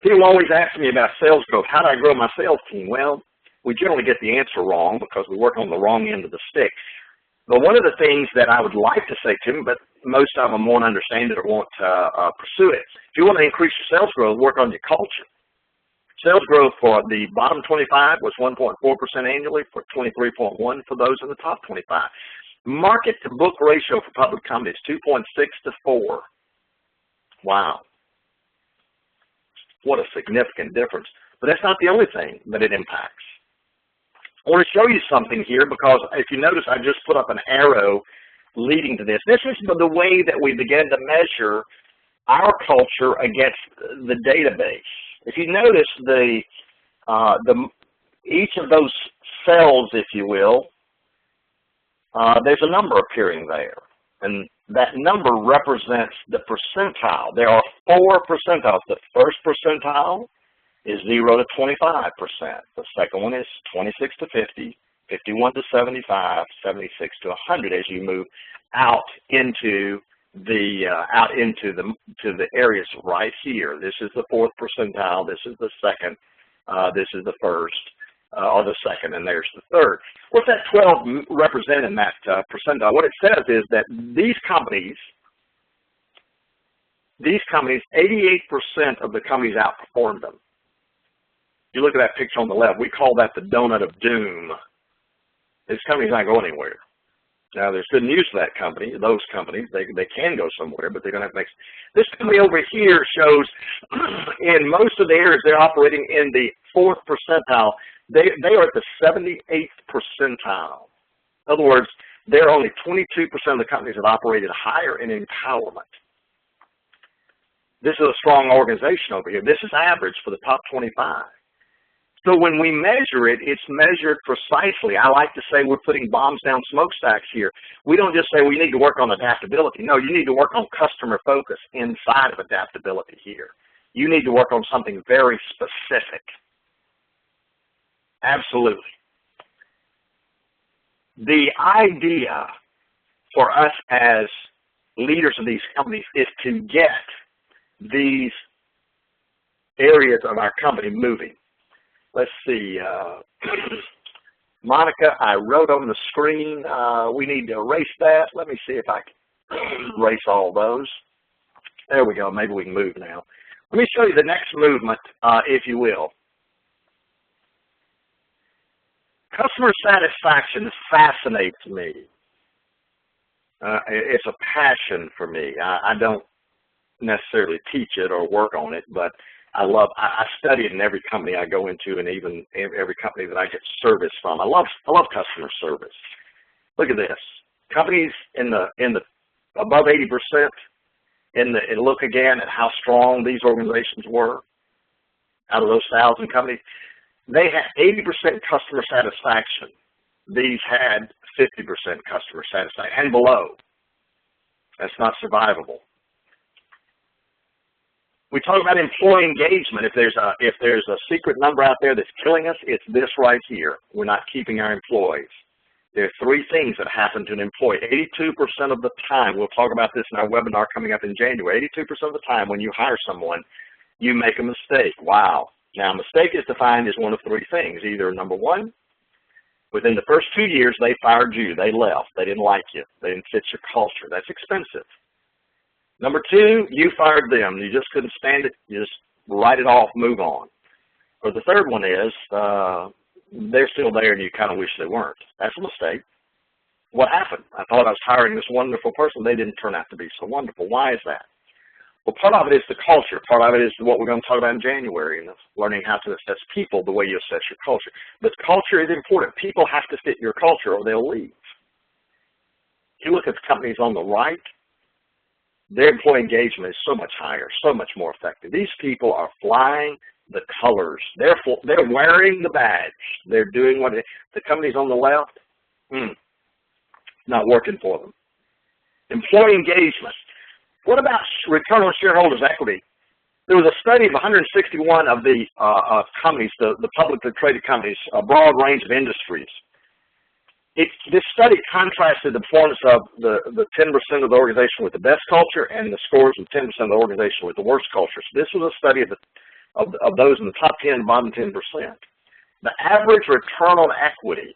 People always ask me about sales growth. How do I grow my sales team? Well, we generally get the answer wrong because we work on the wrong end of the stick. But one of the things that I would like to say to them, but most of them won't understand it or won't pursue it, if you want to increase your sales growth, work on your culture. Sales growth for the bottom 25 was 1.4% annually, for 23.1% for those in the top 25. Market to book ratio for public companies, 2.6 to 4. Wow. What a significant difference. But that's not the only thing that it impacts. I want to show you something here because if you notice, I just put up an arrow leading to this. This is the way that we begin to measure our culture against the database. If you notice each of those cells, if you will, there's a number appearing there. And that number represents the percentile. There are 4 percentiles. The first percentile is 0 to 25%. The second one is 26 to 50, 51 to 75, 76 to 100 as you move out into the areas right here. This is the 4th percentile. This is the second. This is the first, or the second, and there's the third. What's that 12 represent in that percentile? What it says is that these companies, 88% of the companies outperformed them. You look at that picture on the left, we call that the donut of doom. This company's not going anywhere. Now, there's good news for that company, those companies. They can go somewhere, but they're going to have to make... This company over here shows in most of the areas they're operating in the 4th percentile. They are at the 78th percentile. In other words, there are only 22% of the companies that operated higher in empowerment. This is a strong organization over here. This is average for the top 25. So when we measure it, it's measured precisely. I like to say we're putting bombs down smokestacks here. We don't just say we need to work on adaptability. No, you need to work on customer focus inside of adaptability here. You need to work on something very specific. Absolutely. The idea for us as leaders of these companies is to get these areas of our company moving. Let's see, Monica, I wrote on the screen, we need to erase that. Let me see if I can erase all those. There we go, maybe we can move now. Let me show you the next movement, if you will. Customer satisfaction fascinates me. It's a passion for me. I don't necessarily teach it or work on it, but I study it in every company I go into, and even every company that I get service from. I love customer service. Look at this. Companies in the above 80%. And look again at how strong these organizations were. Out of those 1,000 companies, they had 80% customer satisfaction. These had 50% customer satisfaction and below. That's not survivable. We talk about employee engagement. If there's a secret number out there that's killing us, it's this right here. We're not keeping our employees. There are three things that happen to an employee. 82% of the time, we'll talk about this in our webinar coming up in January, 82% of the time when you hire someone, you make a mistake. Wow. Now, a mistake is defined as one of three things. Either number one, within the first 2 years, they fired you. They left. They didn't like you. They didn't fit your culture. That's expensive. Number two, you fired them. You just couldn't stand it. You just write it off, move on. Or the third one is they're still there and you kind of wish they weren't. That's a mistake. What happened? I thought I was hiring this wonderful person. They didn't turn out to be so wonderful. Why is that? Well, part of it is the culture. Part of it is what we're going to talk about in January, and learning how to assess people the way you assess your culture. But culture is important. People have to fit your culture or they'll leave. If you look at the companies on the right, their employee engagement is so much higher, so much more effective. These people are flying the colors. They're wearing the badge. They're doing what the companies on the left, not working for them. Employee engagement. What about return on shareholders' equity? There was a study of 161 of the companies, the publicly traded companies, a broad range of industries. This study contrasted the performance of the 10% of the organization with the best culture and the scores of 10% of the organization with the worst culture. So this was a study of those in the top 10 and bottom 10%. The average return on equity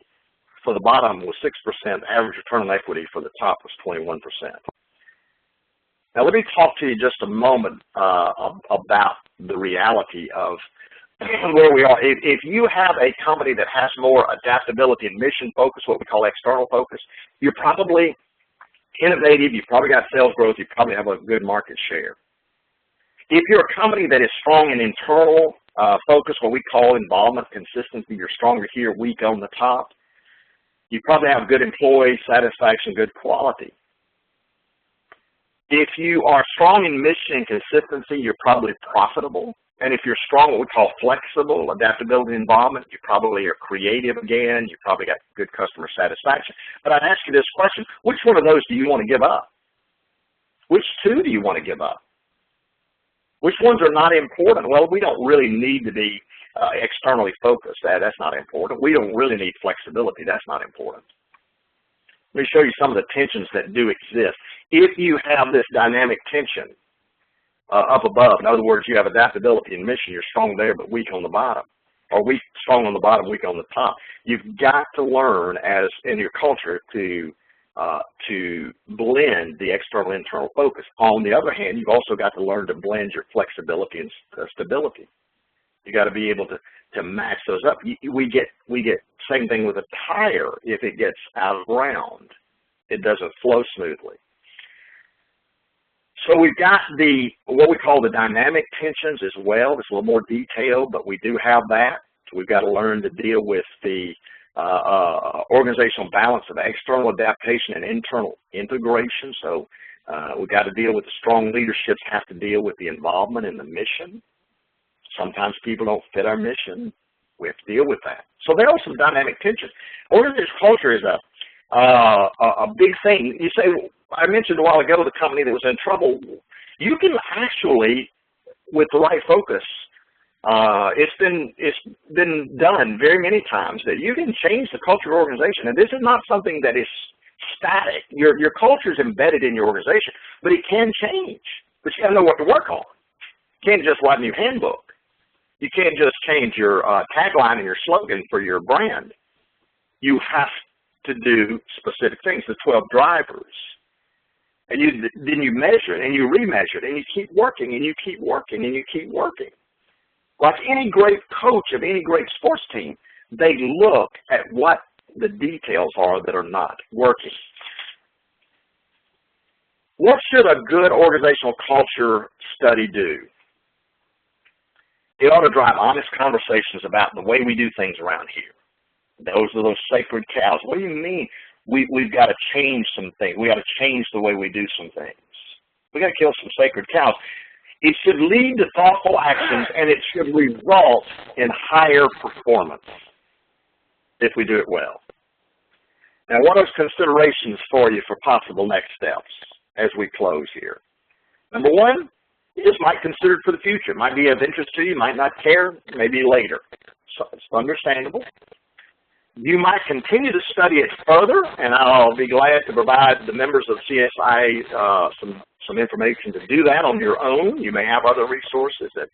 for the bottom was 6%. The average return on equity for the top was 21%. Now let me talk to you just a moment about the reality of where we are. If you have a company that has more adaptability and mission focus, what we call external focus, you're probably innovative, you've probably got sales growth, you probably have a good market share. If you're a company that is strong in internal focus, what we call involvement, consistency, you're stronger here, weak on the top, you probably have good employee satisfaction, good quality. If you are strong in mission and consistency, you're probably profitable. And if you're strong, what we call flexible, adaptability, involvement, you probably are creative again. You probably got good customer satisfaction. But I'd ask you this question: which one of those do you want to give up? Which two do you want to give up? Which ones are not important? Well, we don't really need to be externally focused. That's not important. We don't really need flexibility. That's not important. Let me show you some of the tensions that do exist. If you have this dynamic tension up above, in other words, you have adaptability and mission, you're strong there but weak on the bottom, or strong on the bottom, weak on the top. You've got to learn, as in your culture, to blend the external and internal focus. On the other hand, you've also got to learn to blend your flexibility and stability. You got to be able to match those up. We get same thing with a tire. If it gets out of ground, it doesn't flow smoothly. So we've got what we call the dynamic tensions as well. It's a little more detailed, but we do have that. So we've got to learn to deal with the organizational balance of external adaptation and internal integration. So we've got to deal with the strong leaderships have to deal with the involvement in the mission. Sometimes people don't fit our mission. We have to deal with that. So there are some dynamic tensions. Organizational culture is a big thing. You say, I mentioned a while ago the company that was in trouble. You can actually, with the right focus, it's been done very many times that you can change the culture of your organization. And this is not something that is static. Your culture is embedded in your organization, but it can change. But you got to know what to work on. You can't just write a new handbook. You can't just change your tagline and your slogan for your brand. You have to do specific things, the 12 drivers. And then you measure it and you remeasure it and you keep working and you keep working and you keep working. Like any great coach of any great sports team, they look at what the details are that are not working. What should a good organizational culture study do? It ought to drive honest conversations about the way we do things around here. Those are those sacred cows. What do you mean? We've got to change some things. We got to change the way we do some things. We got to kill some sacred cows. It should lead to thoughtful actions, and it should result in higher performance if we do it well. Now, what are considerations for you for possible next steps as we close here? Number one, you just might consider it for the future. It might be of interest to you, might not care, maybe later. So it's understandable. You might continue to study it further, and I'll be glad to provide the members of CSIA some information to do that on your own. You may have other resources. That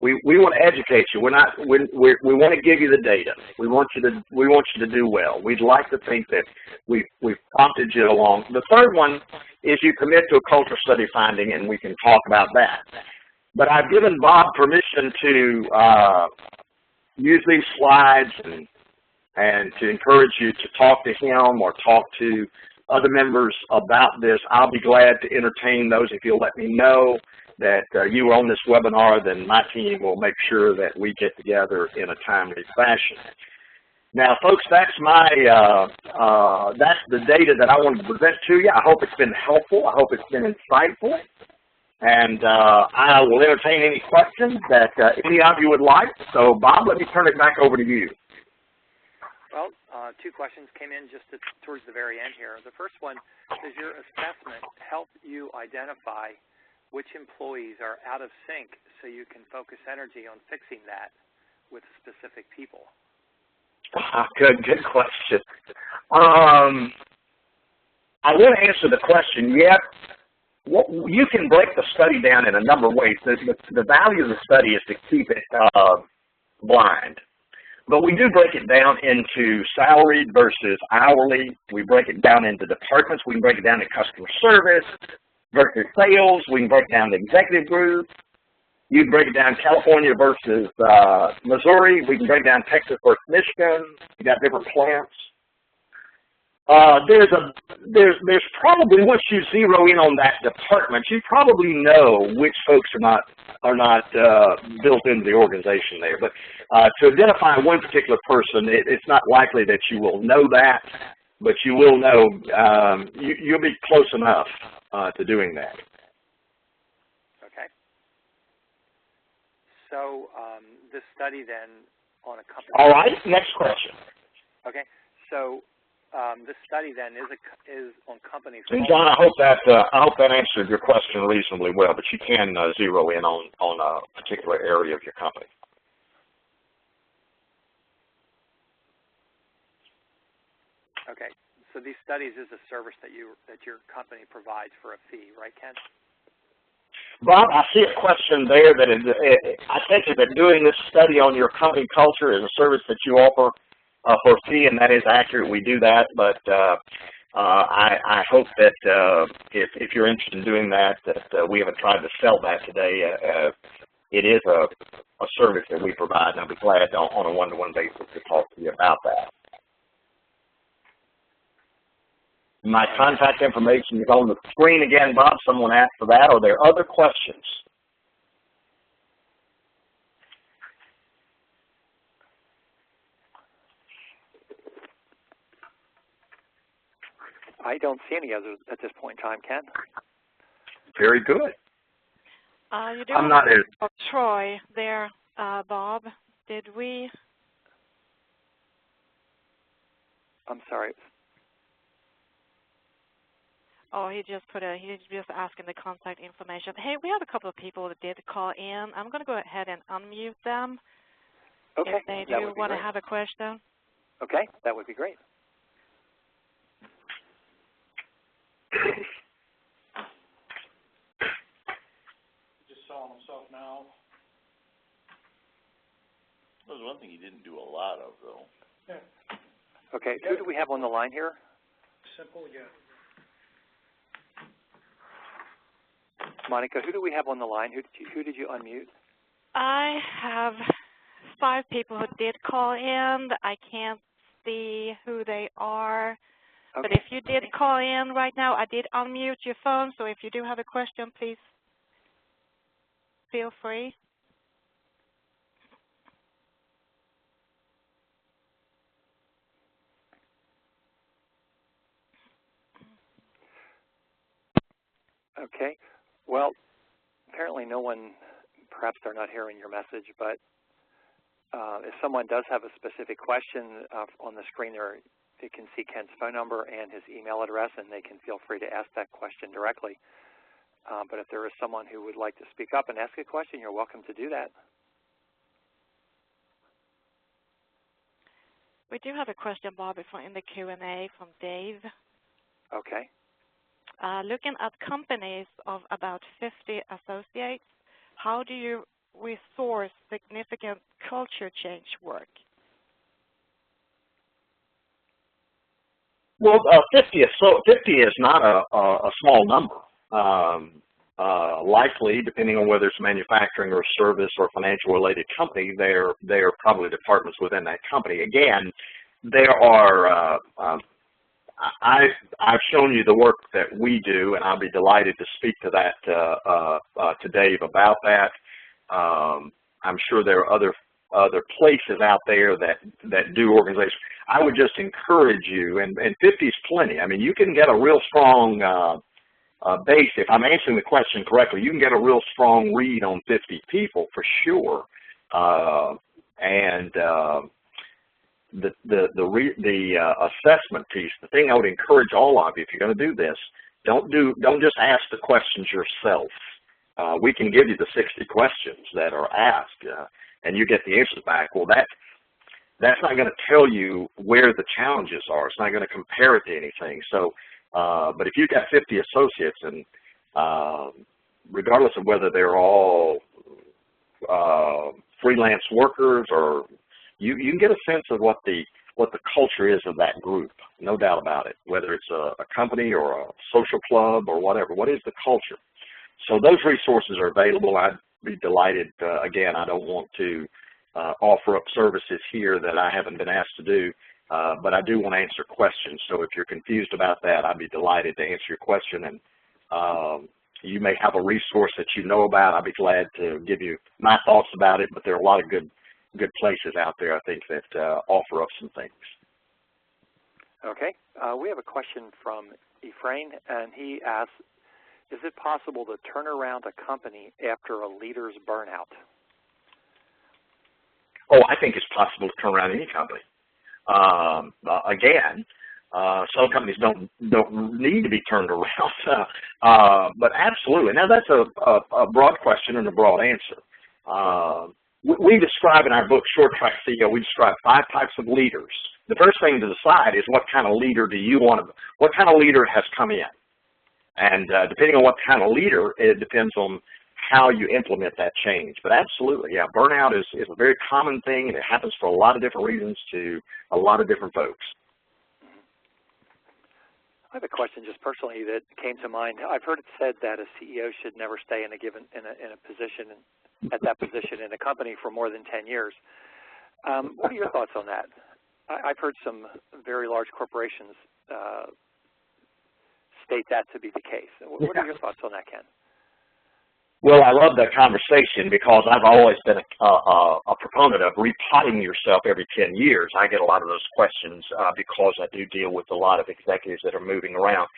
we want to educate you. We want to give you the data. We want you to do well. We'd like to think that we've prompted you along. The third one is you commit to a culture study finding, and we can talk about that. But I've given Bob permission to use these slides and to encourage you to talk to him or talk to other members about this. I'll be glad to entertain those. If you'll let me know that you are on this webinar, then my team will make sure that we get together in a timely fashion. Now, folks, that's that's the data that I wanted to present to you. I hope it's been helpful. I hope it's been insightful. And I will entertain any questions that any of you would like. So, Bob, let me turn it back over to you. Well, two questions came in just towards the very end here. The first one, does your assessment help you identify which employees are out of sync so you can focus energy on fixing that with specific people? Good question. I want to answer the question, yet you can break the study down in a number of ways. The value of the study is to keep it blind. But we do break it down into salaried versus hourly. We break it down into departments. We can break it down to customer service versus sales. We can break it down to executive group. You can break it down California versus Missouri. We can break it down Texas versus Michigan. You got different plants. There's probably, once you zero in on that department, you probably know which folks are not built into the organization there. But to identify one particular person, it's not likely that you will know that, but you will know, you'll be close enough to doing that. Okay. So this study then on a company. All right, next question. Okay, so this study then is on companies. John, I hope that answered your question reasonably well, but you can zero in on a particular area of your company. Okay, so these studies is a service that your company provides for a fee, right, Ken? Bob, I see a question there that I take it that doing this study on your company culture is a service that you offer for a fee, and that is accurate. We do that, but I hope that if you're interested in doing that, that we haven't tried to sell that today. It is a service that we provide, and I'll be glad on a one-to-one basis to talk to you about that. My contact information is on the screen again, Bob. Someone asked for that. Are there other questions? I don't see any others at this point in time, Ken. Very good. You do I'm not Troy there, Bob. Did we? I'm sorry. Oh, he's just asking the contact information. Hey, we have a couple of people that did call in. I'm going to go ahead and unmute them. Okay. If they do want to have a question. Okay, that would be great. Just selling himself now. That was one thing he didn't do a lot of, though. Yeah. Okay, who do we have on the line here? Simple, yeah. Monica, who do we have on the line? Who did you unmute? I have 5 people who did call in. I can't see who they are. Okay. But if you did call in right now, I did unmute your phone. So if you do have a question, please feel free. Okay. Well, apparently no one, perhaps they're not hearing your message, but if someone does have a specific question on the screen there, they can see Ken's phone number and his email address, and they can feel free to ask that question directly. but if there is someone who would like to speak up and ask a question, you're welcome to do that. We do have a question, Bobby, in the Q&A from Dave. Okay. Looking at companies of about 50 associates, how do you resource significant culture change work? Well, 50 is not a small number. Likely, depending on whether it's manufacturing or service or financial-related company, there are probably departments within that company. Again, there are. I've shown you the work that we do, and I'll be delighted to speak to that to Dave about that. I'm sure there are other places out there that do organization. I would just encourage you, and 50 is plenty. I mean, you can get a real strong base. If I'm answering the question correctly, you can get a real strong read on 50 people for sure. The assessment piece, the thing I would encourage all of you, if you're going to do this, don't just ask the questions yourself. We can give you the 60 questions that are asked, and you get the answers back. Well, that's not going to tell you where the challenges are. It's not going to compare it to anything. So, but if you've got 50 associates, and regardless of whether they're all freelance workers, or you can get a sense of what the culture is of that group, no doubt about it. Whether it's a company or a social club or whatever, what is the culture? So those resources are available. I'd be delighted. Again, I don't want to offer up services here that I haven't been asked to do, but I do want to answer questions. So if you're confused about that, I'd be delighted to answer your question. And you may have a resource that you know about. I'd be glad to give you my thoughts about it, but there are a lot of good places out there, I think, that offer up some things. Okay. We have a question from Ephraim, and he asks, is it possible to turn around a company after a leader's burnout? Oh, I think it's possible to turn around any company. Again, some companies don't need to be turned around, but absolutely. Now, that's a broad question and a broad answer. We describe in our book, Short Track CEO, we describe 5 types of leaders. The first thing to decide is what kind of leader do you want to, what kind of leader has come in? And depending on what kind of leader, it depends on how you implement that change. But absolutely, yeah, burnout is a very common thing, and it happens for a lot of different reasons to a lot of different folks. I have a question just personally that came to mind. I've heard it said that a CEO should never stay in a position, at that position in a company for more than 10 years. What are your thoughts on that? I've heard some very large corporations state that to be the case. What are your thoughts on that, Ken? Well, I love that conversation because I've always been a proponent of repotting yourself every 10 years. I get a lot of those questions because I do deal with a lot of executives that are moving around.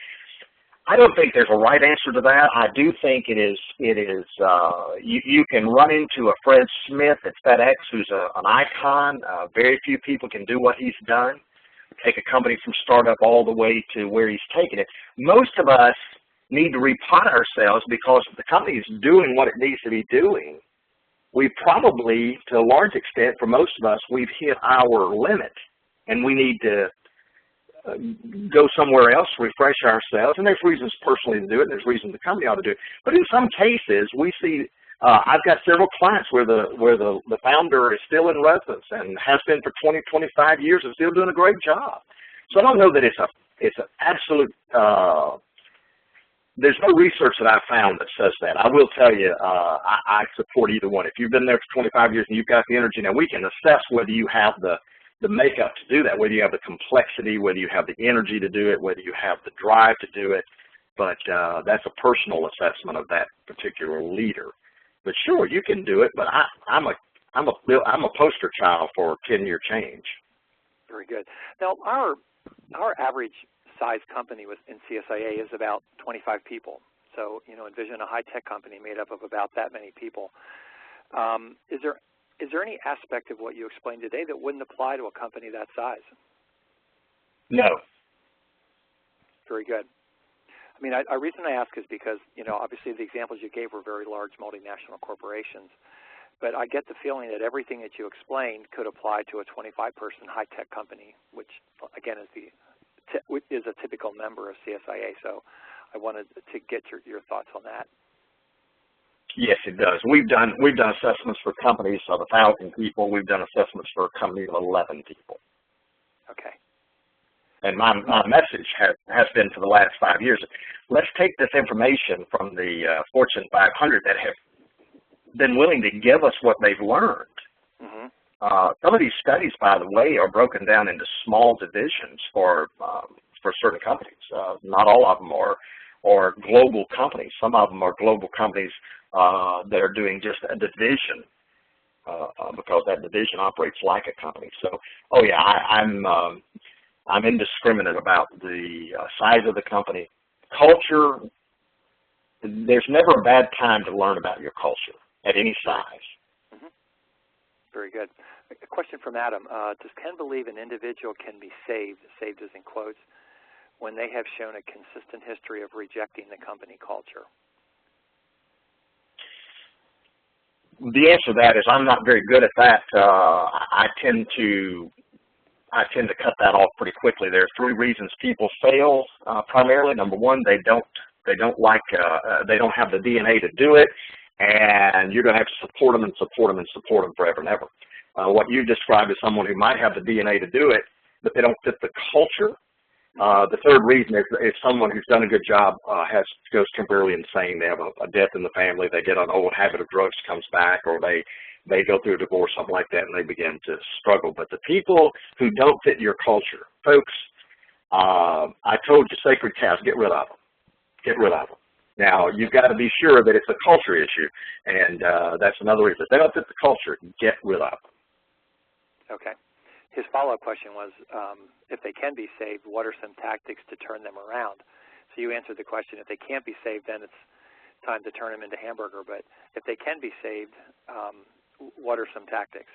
I don't think there's a right answer to that. I do think it is. You can run into a Fred Smith at FedEx who's an icon. Very few people can do what he's done. Take a company from startup all the way to where he's taken it. Most of us need to repot ourselves because if the company is doing what it needs to be doing, we probably, to a large extent, for most of us, we've hit our limit, and we need to go somewhere else, refresh ourselves. And there's reasons personally to do it, and there's reasons the company ought to do it. But in some cases, we see. I've got several clients where the founder is still in residence and has been for 20, 25 years and still doing a great job. So I don't know that it's an absolute. There's no research that I've found that says that. I will tell you, I support either one. If you've been there for 25 years and you've got the energy, now we can assess whether you have the makeup to do that, whether you have the complexity, whether you have the energy to do it, whether you have the drive to do it. But that's a personal assessment of that particular leader. But sure, you can do it. But I'm a poster child for 10-year change. Very good. Now, our average size company in CSIA is about 25 people. So, envision a high-tech company made up of about that many people. Is there any aspect of what you explained today that wouldn't apply to a company that size? No. Very good. I mean, the reason I ask is because, obviously the examples you gave were very large multinational corporations, but I get the feeling that everything that you explained could apply to a 25-person high-tech company, which, again, is a typical member of CSIA. So I wanted to get your thoughts on that. Yes, it does. We've done assessments for companies of 1,000 people. We've done assessments for a company of 11 people. Okay. And my message has been for the last 5 years, let's take this information from the Fortune 500 that have been willing to give us what they've learned. Mm-hmm. Some of these studies, by the way, are broken down into small divisions for certain companies. Not all of them are global companies. Some of them are global companies that are doing just a division because that division operates like a company. So, oh yeah, I'm indiscriminate about the size of the company. Culture, there's never a bad time to learn about your culture at any size. Mm-hmm. Very good. A question from Adam. Does Ken believe an individual can be saved as in quotes, when they have shown a consistent history of rejecting the company culture? The answer to that is I'm not very good at that. I tend to cut that off pretty quickly. There are 3 reasons people fail primarily. Number 1, they don't have the DNA to do it, and you're going to have to support them and support them and support them forever and ever. What you described as someone who might have the DNA to do it, but they don't fit the culture. The 3rd reason is someone who's done a good job goes temporarily insane. They have a death in the family. They get an old habit of drugs comes back, or they go through a divorce, something like that, and they begin to struggle. But the people who don't fit your culture, folks, I told you, sacred cows, get rid of them. Get rid of them. Now, you've got to be sure that it's a culture issue, and that's another reason. If they don't fit the culture, get rid of them. Okay. His follow-up question was, if they can be saved, what are some tactics to turn them around? So you answered the question. If they can't be saved, then it's time to turn them into hamburger. But if they can be saved, what are some tactics?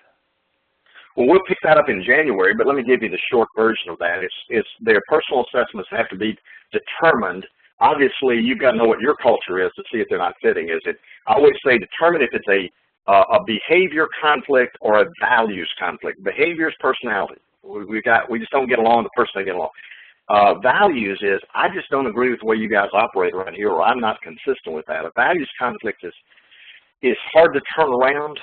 Well, we'll pick that up in January, but let me give you the short version of that. It's their personal assessments have to be determined. Obviously, you've got to know what your culture is to see if they're not fitting. I always say determine if it's a behavior conflict or a values conflict. Behavior is personality. We just don't get along. The person doesn't get along. Values is I just don't agree with the way you guys operate around here, or I'm not consistent with that. A values conflict is hard to turn around.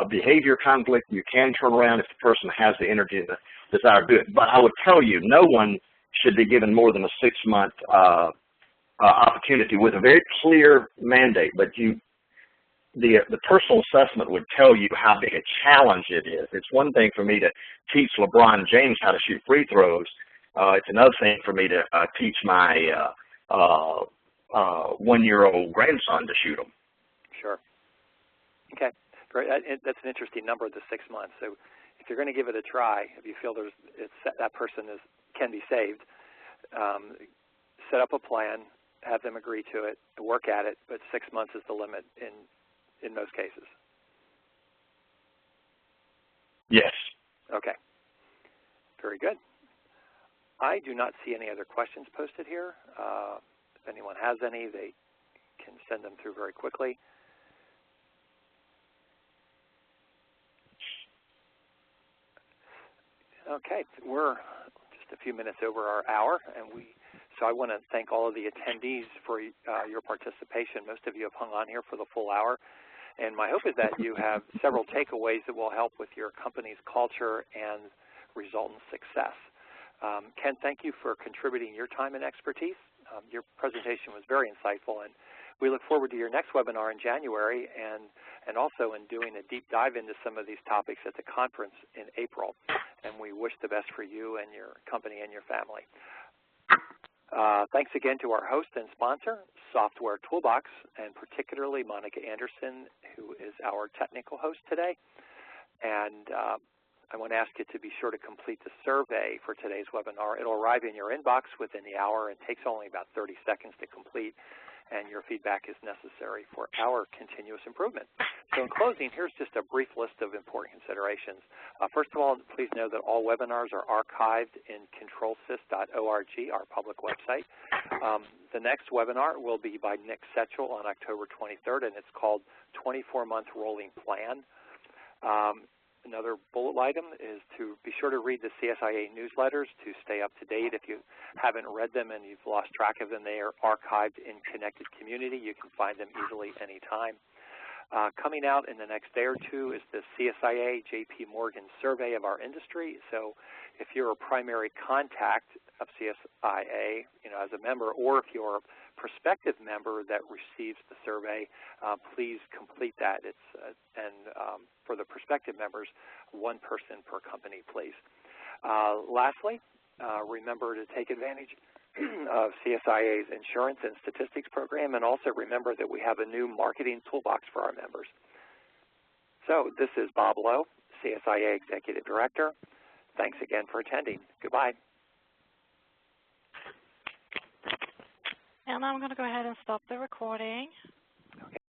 Behavior conflict you can turn around if the person has the energy and the desire to do it. But I would tell you, no one should be given more than a 6-month opportunity with a very clear mandate. But the personal assessment would tell you how big a challenge it is. It's one thing for me to teach LeBron James how to shoot free throws. It's another thing for me to teach my 1-year-old grandson to shoot them. Sure. Okay. Great. That's an interesting number, the 6 months. So if you're going to give it a try, if you feel that person can be saved, set up a plan, have them agree to it, work at it, but 6 months is the limit in most cases. Yes. Okay. Very good. I do not see any other questions posted here. If anyone has any, they can send them through very quickly. Okay, we're just a few minutes over our hour, and so I want to thank all of the attendees for your participation. Most of you have hung on here for the full hour, and my hope is that you have several takeaways that will help with your company's culture and resultant success. Ken, thank you for contributing your time and expertise. Your presentation was very insightful, and we look forward to your next webinar in January and also in doing a deep dive into some of these topics at the conference in April. And we wish the best for you and your company and your family. Thanks again to our host and sponsor, Software Toolbox, and particularly Monica Anderson, who is our technical host today. And I want to ask you to be sure to complete the survey for today's webinar. It'll arrive in your inbox within the hour and takes only about 30 seconds to complete. and your feedback is necessary for our continuous improvement. So in closing, here's just a brief list of important considerations. First of all, please know that all webinars are archived in controlsys.org, our public website. The next webinar will be by Nick Setchell on October 23rd, and it's called 24-Month Rolling Plan. Another bullet item is to be sure to read the CSIA newsletters to stay up to date. If you haven't read them and you've lost track of them, they are archived in Connected Community. You can find them easily anytime. Coming out in the next day or two is the CSIA JP Morgan survey of our industry. So if you're a primary contact of CSIA, as a member, or if you're a prospective member that receives the survey, please complete that. For the prospective members, one person per company, please. Lastly, remember to take advantage of CSIA's Insurance and Statistics program, and also remember that we have a new marketing toolbox for our members. So this is Bob Lowe, CSIA Executive Director. Thanks again for attending. Goodbye. And I'm going to go ahead and stop the recording.